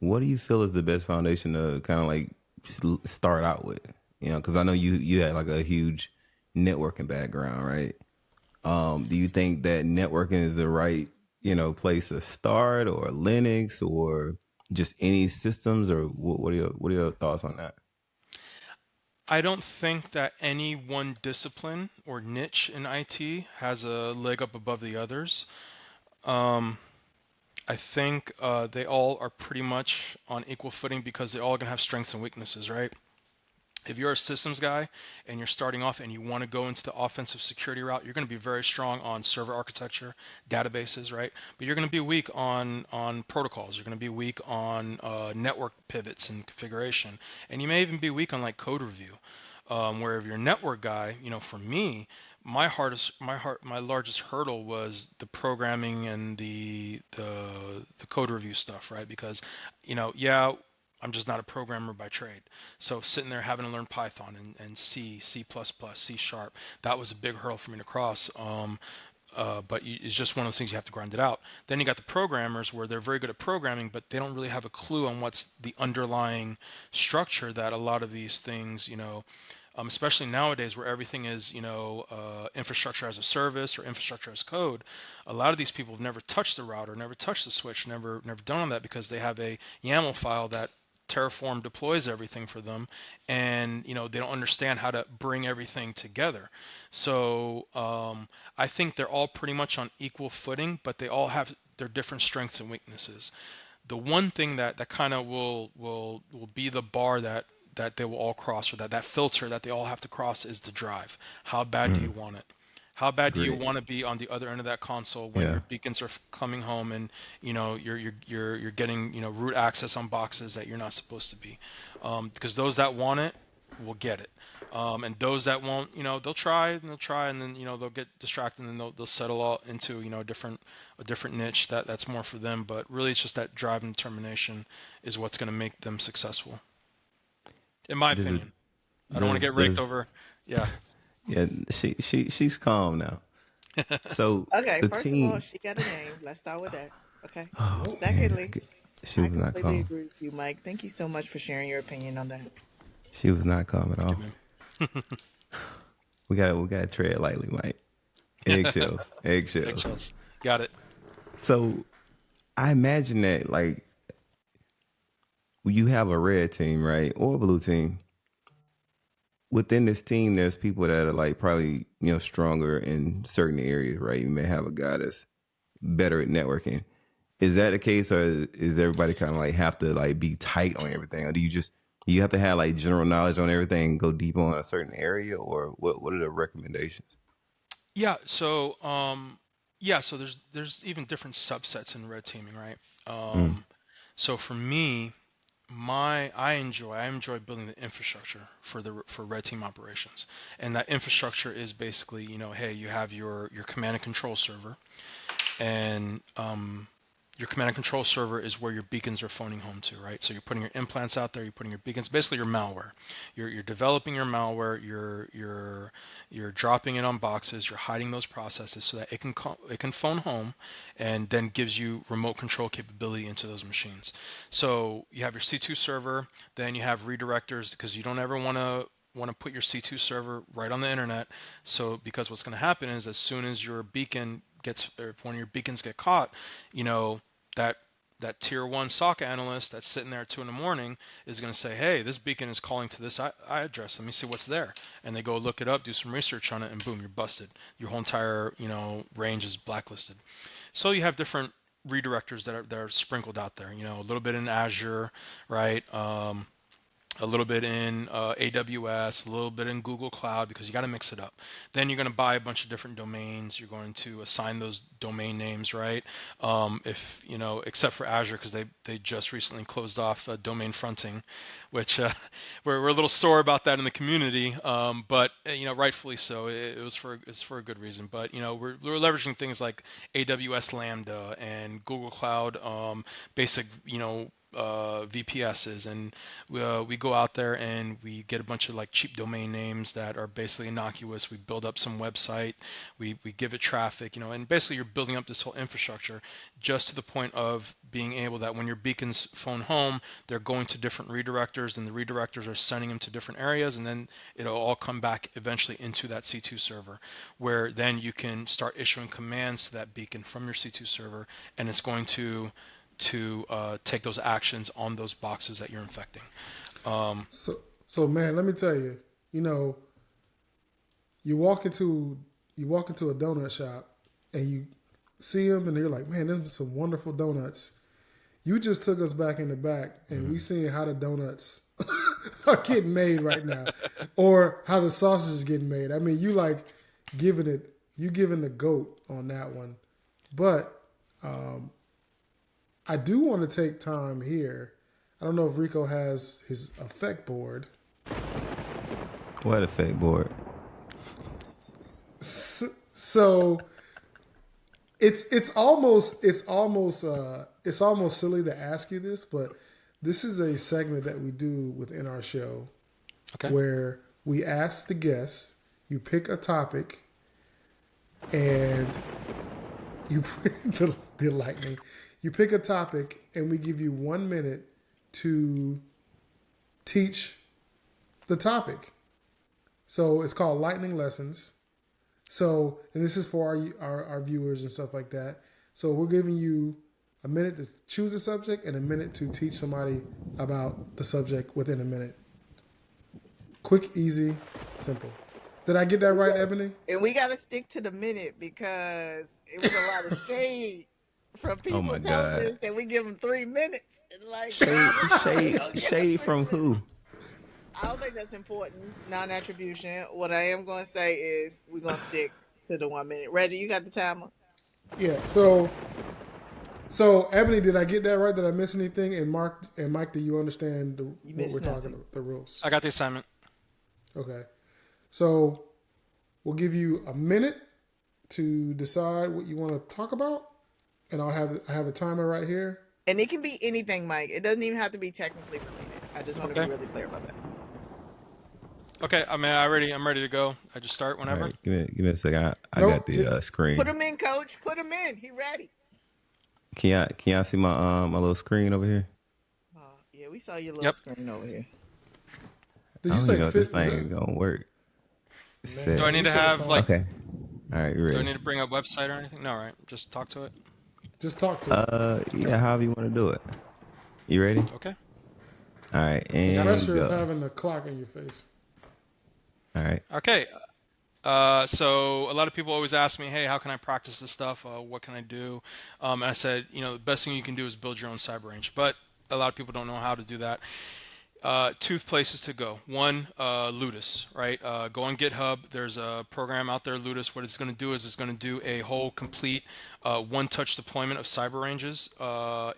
what do you feel is the best foundation to kind of like start out with? Because I know you had like a huge networking background, right? Do you think that networking is the right place to start, or Linux, or just any systems, or what are your thoughts on that? I don't think that any one discipline or niche in IT has a leg up above the others. I think they all are pretty much on equal footing, because they all going to have strengths and weaknesses, right? If you're a systems guy and you're starting off and you want to go into the offensive security route, you're going to be very strong on server architecture, databases, right? But you're going to be weak on protocols. You're going to be weak on network pivots and configuration, and you may even be weak on like code review. Where if you're a network guy, for me, my largest hurdle was the programming and the code review stuff, right? Because I'm just not a programmer by trade. So sitting there having to learn Python and C, C++, C#, that was a big hurdle for me to cross. But it's just one of those things, you have to grind it out. Then you got the programmers, where they're very good at programming, but they don't really have a clue on what's the underlying structure that a lot of these things, especially nowadays where everything is, infrastructure as a service or infrastructure as code. A lot of these people have never touched the router, never touched the switch, never done all that because they have a YAML file that Terraform deploys everything for them, and they don't understand how to bring everything together. So I think they're all pretty much on equal footing, but they all have their different strengths and weaknesses. The one thing that kind of will be the bar that they will all cross, or that filter that they all have to cross, is the drive. How bad do you want it? How bad do you Great. want to be on the other end of that console when Yeah. your beacons are coming home and you're getting root access on boxes that you're not supposed to be? Because those that want it will get it, and those that won't, they'll try and then they'll get distracted and then they'll settle all into a different niche that's more for them. But really, it's just that drive and determination is what's going to make them successful, in my Does it opinion. I don't want to get raked over. Yeah. yeah, she's calm now. So Okay, the first of all, team, she got a name. Let's start with that. Okay. oh man, Secondly, she I was not completely calm. agree with you, Mike. Thank you so much for sharing your opinion on that. She was not calm at all. Man. We gotta tread lightly, Mike. Eggshells. Eggshells. Got it. So I imagine that like you have a red team, right? Or a blue team. Within this team, there's people that are like probably, stronger in certain areas, right? You may have a guy that's better at networking. Is that the case, or is everybody kind of like have to like be tight on everything? Or do you have to have like general knowledge on everything and go deep on a certain area, or what are the recommendations? Yeah. So so there's even different subsets in red teaming, right? Mm. So for me, I enjoy building the infrastructure for red team operations, and that infrastructure is basically, hey, you have your command and control server, and your command and control server is where your beacons are phoning home to, right? So you're putting your implants out there, you're putting your beacons, basically your malware. You're developing your malware, you're dropping it on boxes, you're hiding those processes so that it can phone home, and then gives you remote control capability into those machines. So you have your C2 server, then you have redirectors, because you don't ever want to put your C2 server right on the internet. So because what's going to happen is, as soon as your beacon or if one of your beacons get caught, that tier 1 SOC analyst that's sitting there at 2 in the morning is going to say, hey, this beacon is calling to this address. Let me see what's there. And they go look it up, do some research on it, and boom, you're busted. Your whole entire range is blacklisted. So you have different redirectors that are sprinkled out there. A little bit in Azure, right? A little bit in AWS, a little bit in Google Cloud, because you got to mix it up. Then you're going to buy a bunch of different domains. You're going to assign those domain names, right? Except for Azure, because they just recently closed off domain fronting, which we're a little sore about that in the community. But rightfully so. It's for a good reason. But we're leveraging things like AWS Lambda and Google Cloud basic VPSs, and we go out there and we get a bunch of like cheap domain names that are basically innocuous. We build up some website, we give it traffic, and basically you're building up this whole infrastructure just to the point of being able that when your beacons phone home, they're going to different redirectors, and the redirectors are sending them to different areas, and then it'll all come back eventually into that C2 server, where then you can start issuing commands to that beacon from your C2 server, and it's going to take those actions on those boxes that you're infecting. So man, let me tell you, you walk into a donut shop and you see them and you're like, man, those are some wonderful donuts. You just took us back in the back and we seeing how the donuts are getting made right now, or how the sausage is getting made. I mean, you giving the goat on that one, but I do want to take time here. I don't know if Rico has his effect board. What effect board? So it's almost silly to ask you this, but this is a segment that we do within our show, Okay. where we ask the guests, you pick a topic, and you the lightning. You pick a topic, and we give you 1 minute to teach the topic. So it's called Lightning Lessons. So, and this is for our viewers and stuff like that. So we're giving you a minute to choose a subject and a minute to teach somebody about the subject within a minute. Quick, easy, simple. Did I get that right, Ebony? And we got to stick to the minute because it was a lot of shade from people my telling God. us that we give them 3 minutes. And like, Shade from who? I don't think that's important. Non-attribution. What I am going to say is we're going to stick to the 1 minute. Reggie, you got the timer? Yeah. So Ebony, did I get that right? Did I miss anything? And Mike, do you understand what we're talking about, the rules? I got the assignment. Okay. So we'll give you a minute to decide what you want to talk about, and I have a timer right here. And it can be anything, Mike. It doesn't even have to be technically related. I just want to be really clear about that. Okay, I'm ready to go. I just start whenever. All right, give me a second. I Nope. got the screen. Put him in, coach. Put him in. He ready. Can y'all see my my little screen over here? Yeah, we saw your little screen over here. Did I you don't say even know if this fifth? thing is gonna work. Man, Do I need to have like? Okay. All right, you Do I ready? need to bring up website or anything? No, right? Just talk to it. Just talk to him. Yeah, however you want to do it. You ready? Okay. All right, The and pressure of go. having the clock in your face. All right. Okay. So a lot of people always ask me, hey, how can I practice this stuff? What can I do? And I said, the best thing you can do is build your own cyber range. But a lot of people don't know how to do that. Two places to go. One, Ludus, right? Go on GitHub. There's a program out there, Ludus. What it's going to do is it's going to do a whole complete one-touch deployment of cyber ranges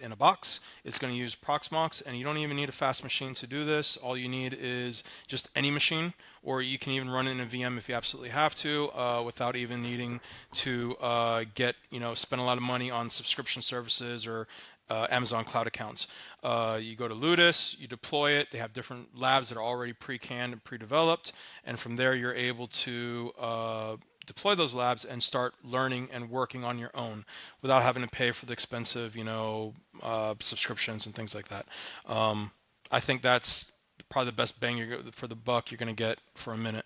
in a box. It's going to use Proxmox, and you don't even need a fast machine to do this. All you need is just any machine, or you can even run it in a VM if you absolutely have to, without even needing to spend a lot of money on subscription services or Amazon cloud accounts. You go to Ludus, you deploy it. They have different labs that are already pre-canned and pre-developed, and from there you're able to deploy those labs and start learning and working on your own without having to pay for the expensive, subscriptions and things like that. I think that's probably the best bang for the buck you're going to get for a minute.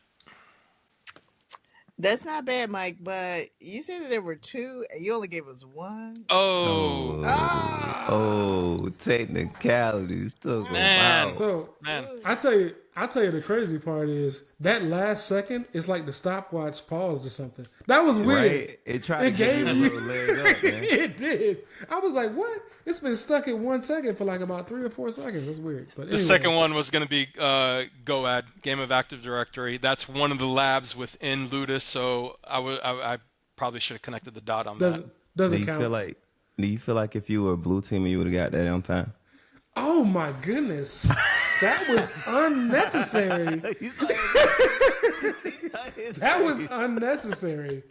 That's not bad, Mike, but you said that there were two and you only gave us one. Oh, technicalities took them Man. out. So Man, I tell you the crazy part is that last second is like the stopwatch paused or something. That was weird. Right? It tried to give gave you a you little leg up, man. It did. I was like, what? It's been stuck at 1 second for like about 3 or 4 seconds. That's weird. But the second one was going to be GOAD, Game of Active Directory. That's one of the labs within Ludus, so I probably should have connected the dot on that. Doesn't Do count. you feel like if you were a blue team, you would have got that on time? Oh my goodness. That was unnecessary. That was unnecessary.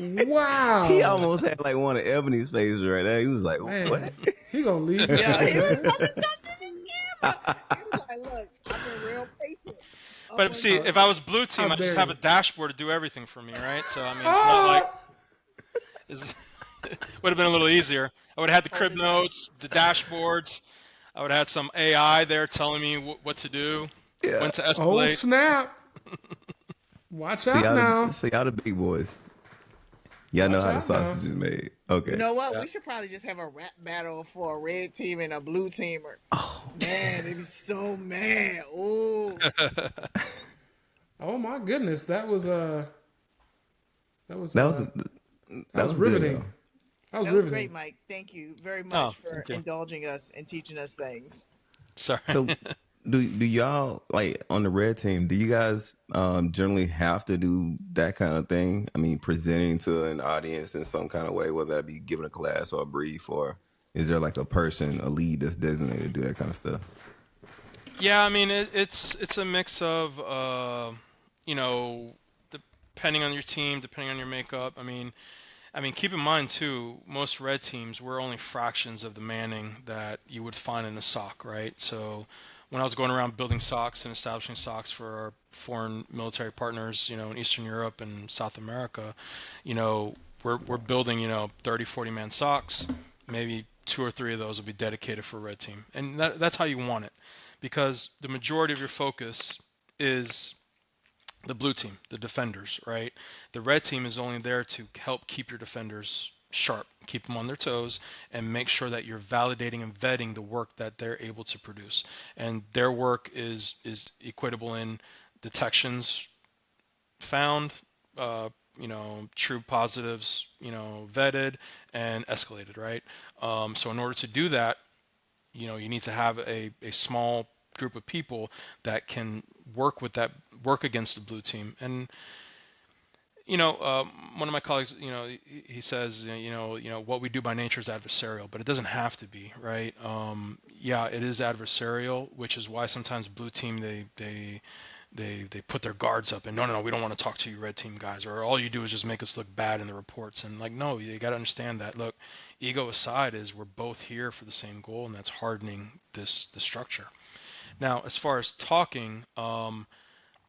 Wow. He almost had like one of Ebony's faces right there. He was like, Man, what? he gonna leave. Yeah, he was probably touching his camera. He was like, look, I've been real patient. But see, if I was blue team, How I'd just dare have you. a dashboard to do everything for me, right? So, I mean, it's not like... It would have been a little easier. I would have had the crib notes, the dashboards. I would have had some AI there telling me what to do, when to Oh escalate. snap. Watch out now. See y'all the big boys. Y'all know Watch how the out now. sausage is made. Okay. You know what? We should probably just have a rap battle for a red team and a blue teamer. Oh. Man, they'd be so mad. Ooh. Oh my goodness. That was That was riveting. good, That was That was riveting. great, Mike. Thank you very much for thank you. indulging us and teaching us things. Sorry. So do y'all, like, on the red team, do you guys generally have to do that kind of thing? I mean, presenting to an audience in some kind of way, whether that be giving a class or a brief, or is there like a lead that's designated to do that kind of stuff? Yeah, I mean, it's a mix of, depending on your team, depending on your makeup. I mean, keep in mind too, most red teams were only fractions of the manning that you would find in a SOC, right? So when I was going around building SOCs and establishing SOCs for our foreign military partners, in Eastern Europe and South America, we're building, 30, 40 man SOCs. Maybe 2 or 3 of those will be dedicated for red team. And that's how you want it, because the majority of your focus is the blue team, the defenders, right? The red team is only there to help keep your defenders sharp, keep them on their toes, and make sure that you're validating and vetting the work that they're able to produce. And their work is equatable in detections found, true positives, vetted and escalated, right? So in order to do that, you need to have a small group of people that can work against the blue team. And one of my colleagues, he says, what we do by nature is adversarial, but it doesn't have to be, right? Yeah, it is adversarial, which is why sometimes blue team they put their guards up and no, we don't want to talk to you red team guys, or all you do is just make us look bad in the reports. And like, no, you got to understand that. Look, ego aside, is we're both here for the same goal, and that's hardening the structure. Now, as far as talking,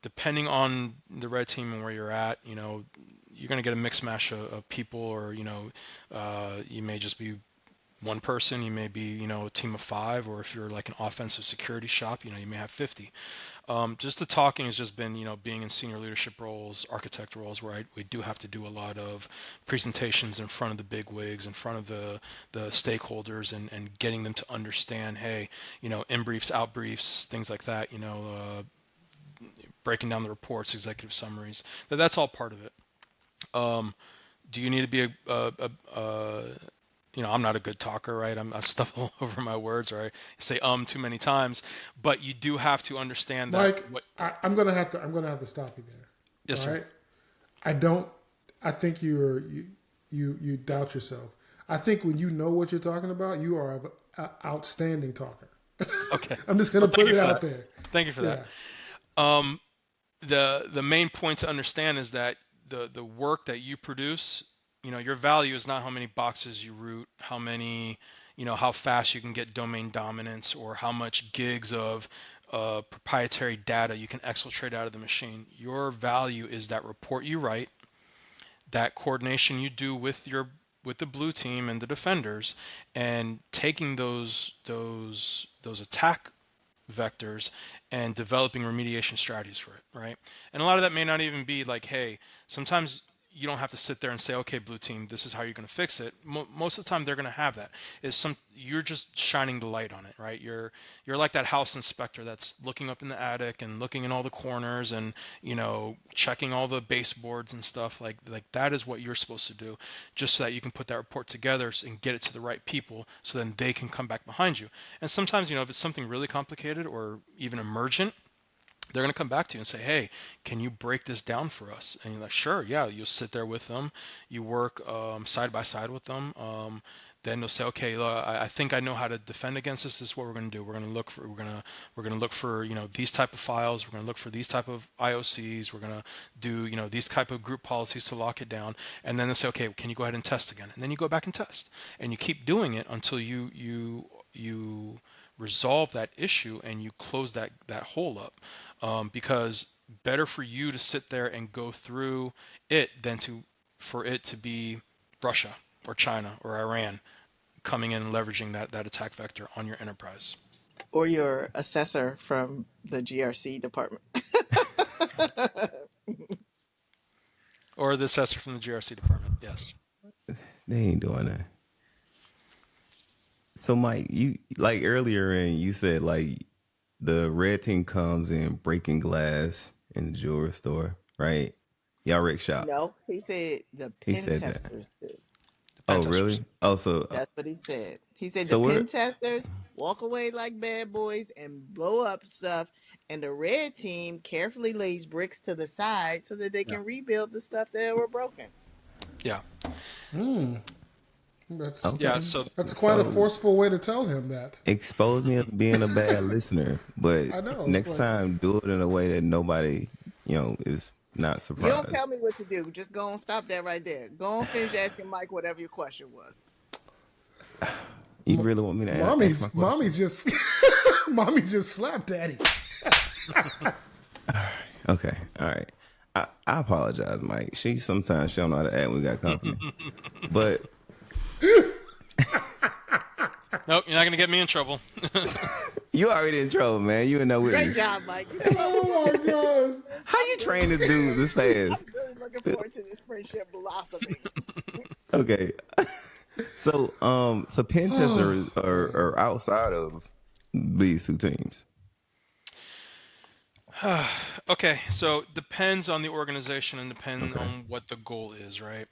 depending on the red team and where you're at, you're going to get a mixed mash of people, or you may just be one person, you may be a team of 5, or if you're like an offensive security shop, you may have 50. Just the talking has just been being in senior leadership roles, architect roles, where we do have to do a lot of presentations in front of the big wigs, in front of the stakeholders, and getting them to understand, hey, in briefs, out briefs, things like that, breaking down the reports, executive summaries. That's all part of it. Do you need to be I'm not a good talker, right? I stumble over my words, or I say too many times. But you do have to understand that. Mike, I'm gonna have to stop you there. Yes, sir. Right? I think you doubt yourself. I think when you know what you're talking about, you are an outstanding talker. Okay. I'm just gonna put it out there. Thank you for that. The main point to understand is that the work that you produce, your value is not how many boxes you root, how many, how fast you can get domain dominance, or how much gigs of proprietary data you can exfiltrate out of the machine. Your value is that report you write, that coordination you do with the blue team and the defenders, and taking those attack vectors and developing remediation strategies for it, right? And a lot of that may not even be like, hey, sometimes you don't have to sit there and say, okay, blue team, this is how you're going to fix it. Most of the time they're going to have that. You're just shining the light on it, right? You're like that house inspector that's looking up in the attic and looking in all the corners and, checking all the baseboards and stuff. Like that is what you're supposed to do, just so that you can put that report together and get it to the right people, so then they can come back behind you. And sometimes, if it's something really complicated or even emergent, they're going to come back to you and say, hey, can you break this down for us? And you're like, sure, yeah. You'll sit there with them. You work side by side with them. Then they'll say, okay, I think I know how to defend against this. This is what we're going to do. We're going to look for these type of files. We're going to look for these type of IOCs. We're going to do these type of group policies to lock it down. And then they'll say, okay, can you go ahead and test again? And then you go back and test, and you keep doing it until you resolve that issue and you close that hole up. Because better for you to sit there and go through it than for it to be Russia or China or Iran coming in and leveraging that attack vector on your enterprise. Or your assessor from the GRC department. Or the assessor from the GRC department, yes. They ain't doing that. So Mike, you like earlier you said like the red team comes in breaking glass in the jewelry store, right? Y'all wreck shop. No, he said the pen testers do. Oh, really? Oh, so that's what he said. He said the pen testers walk away like bad boys and blow up stuff, and the red team carefully lays bricks to the side so that they can rebuild the stuff that were broken. Yeah. That's quite a forceful way to tell him that. Expose me as being a bad listener, but I know, next time do it in a way that nobody, is not surprised. You don't tell me what to do. Just go and stop that right there. Go and finish asking Mike whatever your question was. You really want me to ask my question? Mommy just slapped Daddy. Okay, all right. I apologize, Mike. Sometimes she don't know how to act when we got company, but. Nope, you're not gonna get me in trouble. You already in trouble, man. You in there with me. Great job, Mike. Oh my God! How you train this dude this I'm fast? really looking forward to this friendship blossoming. Okay. So pen Oh testers are outside of these two teams. Okay, so depends on the organization and depend Okay. on what the goal is, right?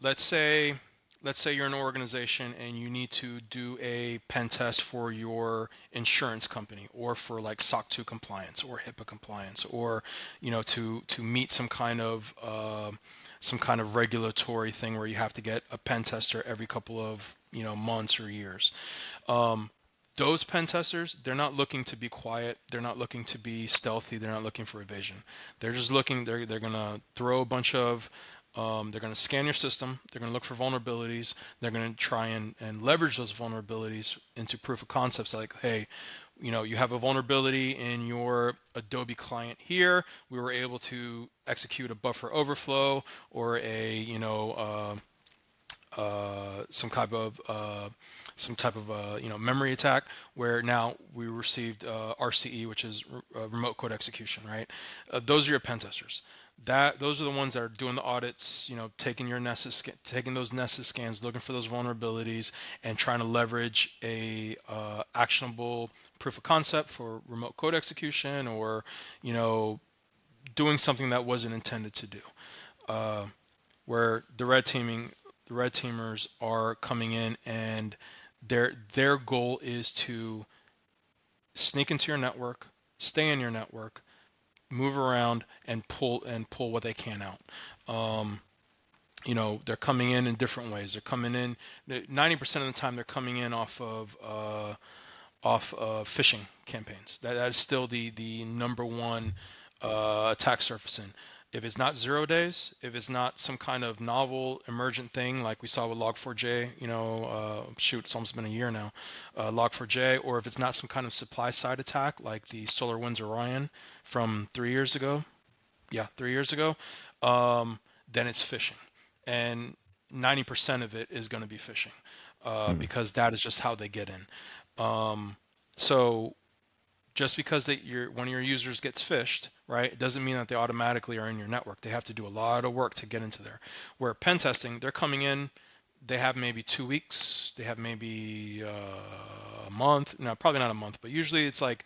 let's say let's say you're an organization and you need to do a pen test for your insurance company or for like SOC 2 compliance or HIPAA compliance or to meet some kind of regulatory thing where you have to get a pen tester every couple of months or years. um, those pen testers, they're not looking to be quiet, they're not looking to be stealthy, they're not looking for evasion. They're just looking, they're gonna throw a bunch of they're going to scan your system. They're going to look for vulnerabilities. They're going to try and leverage those vulnerabilities into proof of concepts like, hey, you have a vulnerability in your Adobe client here. We were able to execute a buffer overflow or some type of memory attack where now we received RCE, which is remote code execution, right? Those are your pen testers. Those are the ones that are doing the audits, taking those Nessus scans, looking for those vulnerabilities, and trying to leverage a actionable proof of concept for remote code execution, or doing something that wasn't intended to do. Uh, where the red teamers are coming in and their goal is to sneak into your network, stay in your network, move around, and pull what they can out. Um, they're coming in different ways. They're coming in 90% of the time. They're coming in off of phishing campaigns. That is still the number one attack surface in. If it's not 0 days, if it's not some kind of novel emergent thing like we saw with Log4j, it's almost been a year now, Log4j, or if it's not some kind of supply side attack like the SolarWinds Orion from 3 years ago, yeah, 3 years ago, then it's phishing. And 90% of it is going to be phishing Mm. because that is just how they get in. So just because one of your users gets phished, right, it doesn't mean that they automatically are in your network. They have to do a lot of work to get into there. Where pen testing, they're coming in, they have maybe 2 weeks, they have maybe a month. No, probably not a month, but usually it's like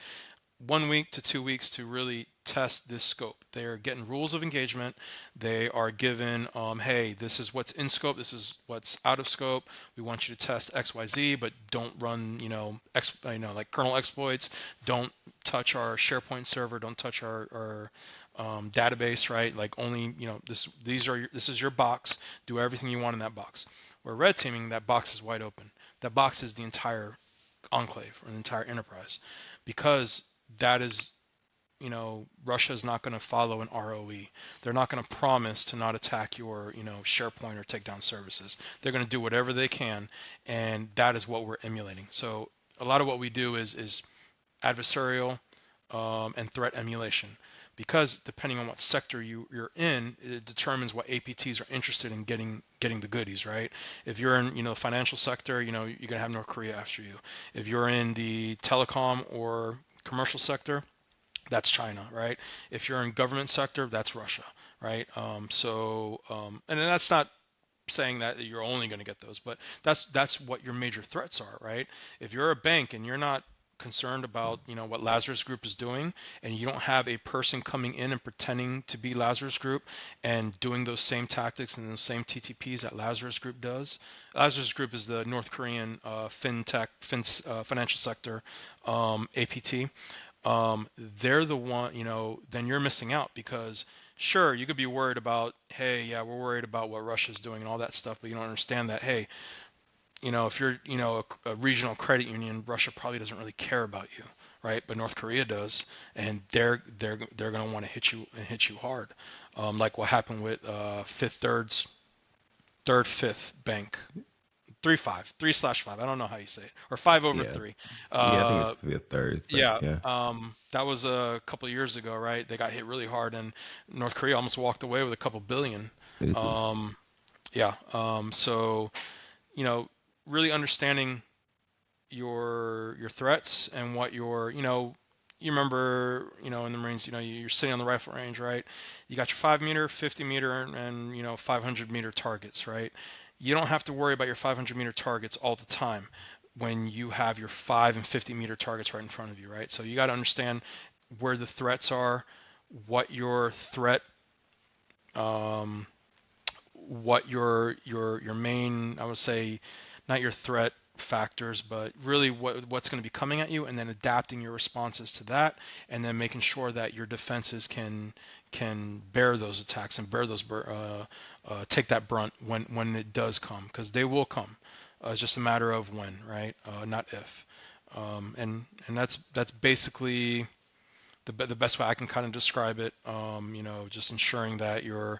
1 week to 2 weeks to really test this scope. They're getting rules of engagement. They are given, hey, this is what's in scope. This is what's out of scope. We want you to test X, Y, Z, but don't run, like kernel exploits. Don't touch our SharePoint server. Don't touch our database, right? Like only, this is your box. Do everything you want in that box. Where red teaming, that box is wide open. That box is the entire enclave or the entire enterprise, because that is, Russia is not going to follow an ROE. They're not going to promise to not attack your, SharePoint or take down services. They're going to do whatever they can, and that is what we're emulating. So a lot of what we do is adversarial and threat emulation, because depending on what sector you're in, it determines what APTs are interested in getting the goodies, right? If you're in the financial sector, you're gonna have North Korea after you. If you're in the telecom or commercial sector, that's China, right? If you're in government sector, that's Russia, right? And then that's not saying that you're only going to get those, but that's what your major threats are, right? If you're a bank and you're not concerned about what Lazarus Group is doing, and you don't have a person coming in and pretending to be Lazarus Group and doing those same tactics and those same TTPs that Lazarus Group does. Lazarus Group is the North Korean financial sector APT. They're the one, then you're missing out, because sure, you could be worried about, hey, yeah, we're worried about what Russia's doing and all that stuff, but you don't understand that, hey, if you're, a regional credit union, Russia probably doesn't really care about you, right? But North Korea does, and they're going to want to hit you hard, like what happened with Fifth Bank. 3/5. I don't know how you say it, or 5 over Yeah. 3. Yeah, I think it's fifth, third, but Yeah, yeah. that was a couple of years ago, right? They got hit really hard, and North Korea almost walked away with a couple billion. Mhm. Um, yeah. So really understanding your threats and what your you remember, in the Marines, you're sitting on the rifle range, right? You got your 5 meter, 50 meter, and 500 meter targets, right? You don't have to worry about your 500 meter targets all the time when you have your 5 and 50 meter targets right in front of you, right? So you got to understand where the threats are, what your threat, what your main, I would say, not your threat factors, but really what's going to be coming at you, and then adapting your responses to that, and then making sure that your defenses can bear those attacks and bear those take that brunt when it does come, because they will come. It's just a matter of when, right? Not if. And that's basically the best way I can kind of describe it. Just ensuring that you're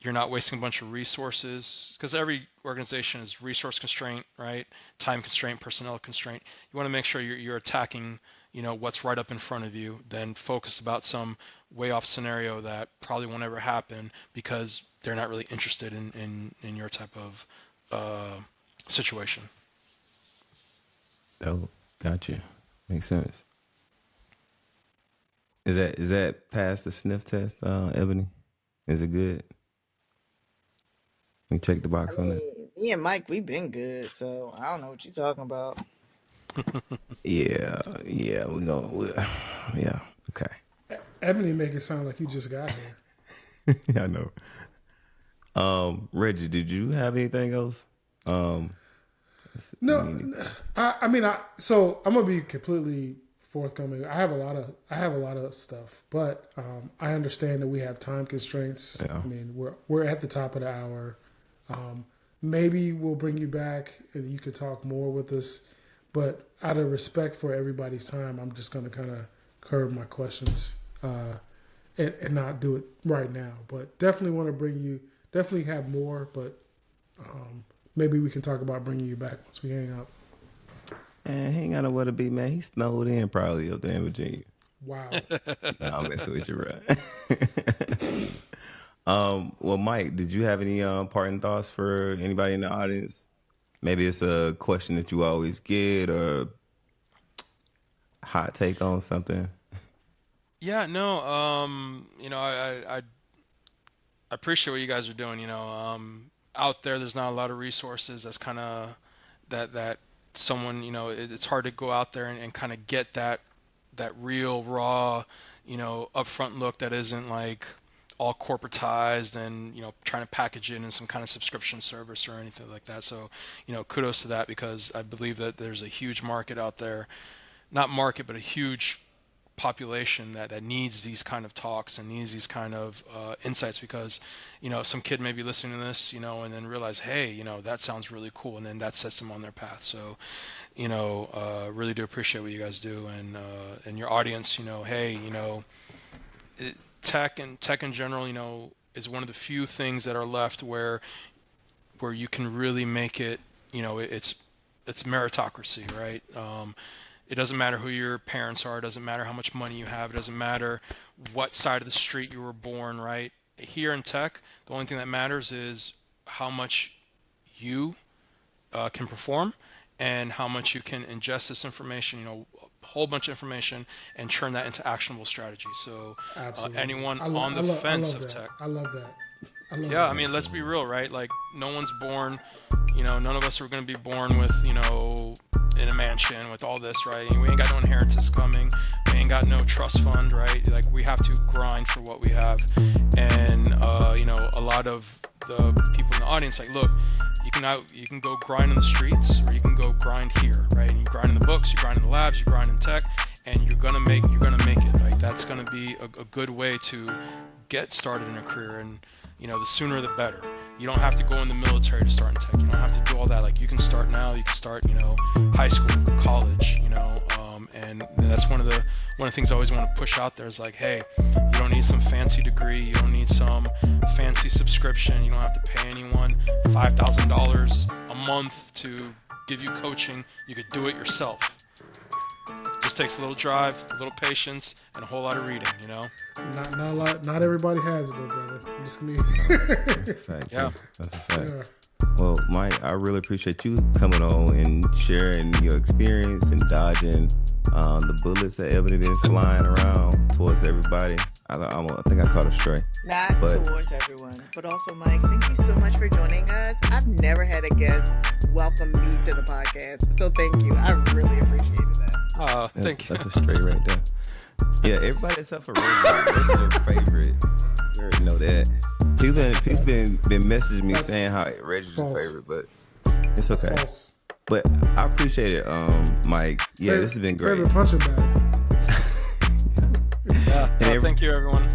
not wasting a bunch of resources, because every organization is resource constraint, right? Time constraint, personnel constraint. You want to make sure you're attacking, what's right up in front of you, then focused about some way off scenario that probably won't ever happen because they're not really interested in your type of situation. Oh, gotcha. Makes sense. Is that past the sniff test, Ebony? Is it good? We check the box on it. Me and Mike, we've been good, so I don't know what you're talking about. Yeah, yeah, okay. Ebony make it sound like you just got here. Yeah, I know. Reggie, did you have anything else? No, I mean, so I'm gonna be completely forthcoming. I have a lot of stuff, but I understand that we have time constraints. Yeah. I mean, we're at the top of the hour. Maybe we'll bring you back and you could talk more with us. But out of respect for everybody's time, I'm just going to kind of curb my questions and not do it right now. But definitely want to bring you, definitely have more, but maybe we can talk about bringing you back once we hang up. Man, he ain't got nowhere to be, man. He snowed in probably up there in Virginia. Wow. Nah, I'm messing with you, right? Well, Mike, did you have any parting thoughts for anybody in the audience? Maybe it's a question that you always get, or hot take on something. Yeah, no, I appreciate what you guys are doing. Out there's not a lot of resources. That's kind of that someone, it's hard to go out there and kind of get that real raw, upfront look that isn't like all corporatized and trying to package it in some kind of subscription service or anything like that. So kudos to that, because I believe that there's a huge market out there, not market, but a huge population that needs these kind of talks and needs these kind of insights, because some kid may be listening to this and then realize, hey, that sounds really cool, and then that sets them on their path. So really do appreciate what you guys do, and your audience, hey, tech in general, is one of the few things that are left where you can really make it, it's meritocracy, right? It doesn't matter who your parents are. It doesn't matter how much money you have. It doesn't matter what side of the street you were born, right? Here in tech, the only thing that matters is how much you can perform and how much you can ingest this information, a whole bunch of information, and turn that into actionable strategy. So anyone on the fence of tech. I love that. I mean, let's be real, right? Like, no one's born, none of us are going to be born with, in a mansion with all this, right? And we ain't got no inheritance coming. We ain't got no trust fund, right? Like, we have to grind for what we have. And, a lot of the people in the audience, like, look, you can go grind in the streets, or you can go grind here, right? And you grind in the books, you grind in the labs, you grind in tech, and you're gonna make it, right? That's gonna be a good way to get started in a career, and the sooner the better. You don't have to go in the military to start in tech. You don't have to do all that. Like, you can start now. You can start, high school, college, and that's one of the things I always want to push out there is like, hey, you don't need some fancy degree. You don't need some fancy subscription. You don't have to pay anyone $5,000 a month to give you coaching. You could do it yourself. Just takes a little drive, a little patience, and a whole lot of reading, Not a lot. Not everybody has it, though, brother. Just me. That's a fact. Yeah. That's a fact. Yeah. Well, Mike, I really appreciate you coming on and sharing your experience and dodging the bullets that Ebony been flying around towards everybody. I think I caught a stray. Not towards everyone, but also, Mike, thank you so much for joining us. I've never had a guest welcome me to the podcast, so thank you. I really appreciated that. Thank you. That's a stray right there. Yeah, everybody except for Reginald. Reginald's favorite. You already know that. People been messaging me saying how Reggie's your favorite, but it's okay. But I appreciate it, Mike. Yeah, this has been great. Favorite punching bag. Thank you, everyone.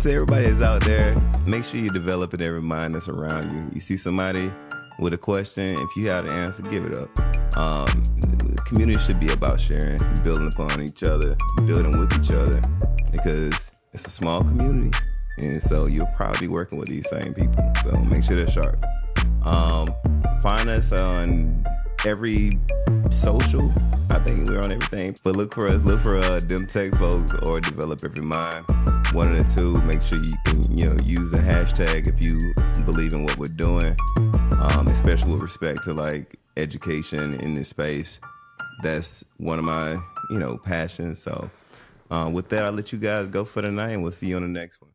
To everybody that's out there, make sure you develop in every mind that's around you. You see somebody with a question, if you have the answer, give it up. The community should be about sharing, building upon each other, building with each other, because it's a small community. And so you'll probably be working with these same people. So make sure they're sharp. Find us on every social. I think we're on everything. But look for us. Look for DEM Tech folks or Develop Every Mind. One of the two. Make sure you can use a hashtag if you believe in what we're doing, especially with respect to like education in this space. That's one of my passions. So with that, I'll let you guys go for the night, and we'll see you on the next one.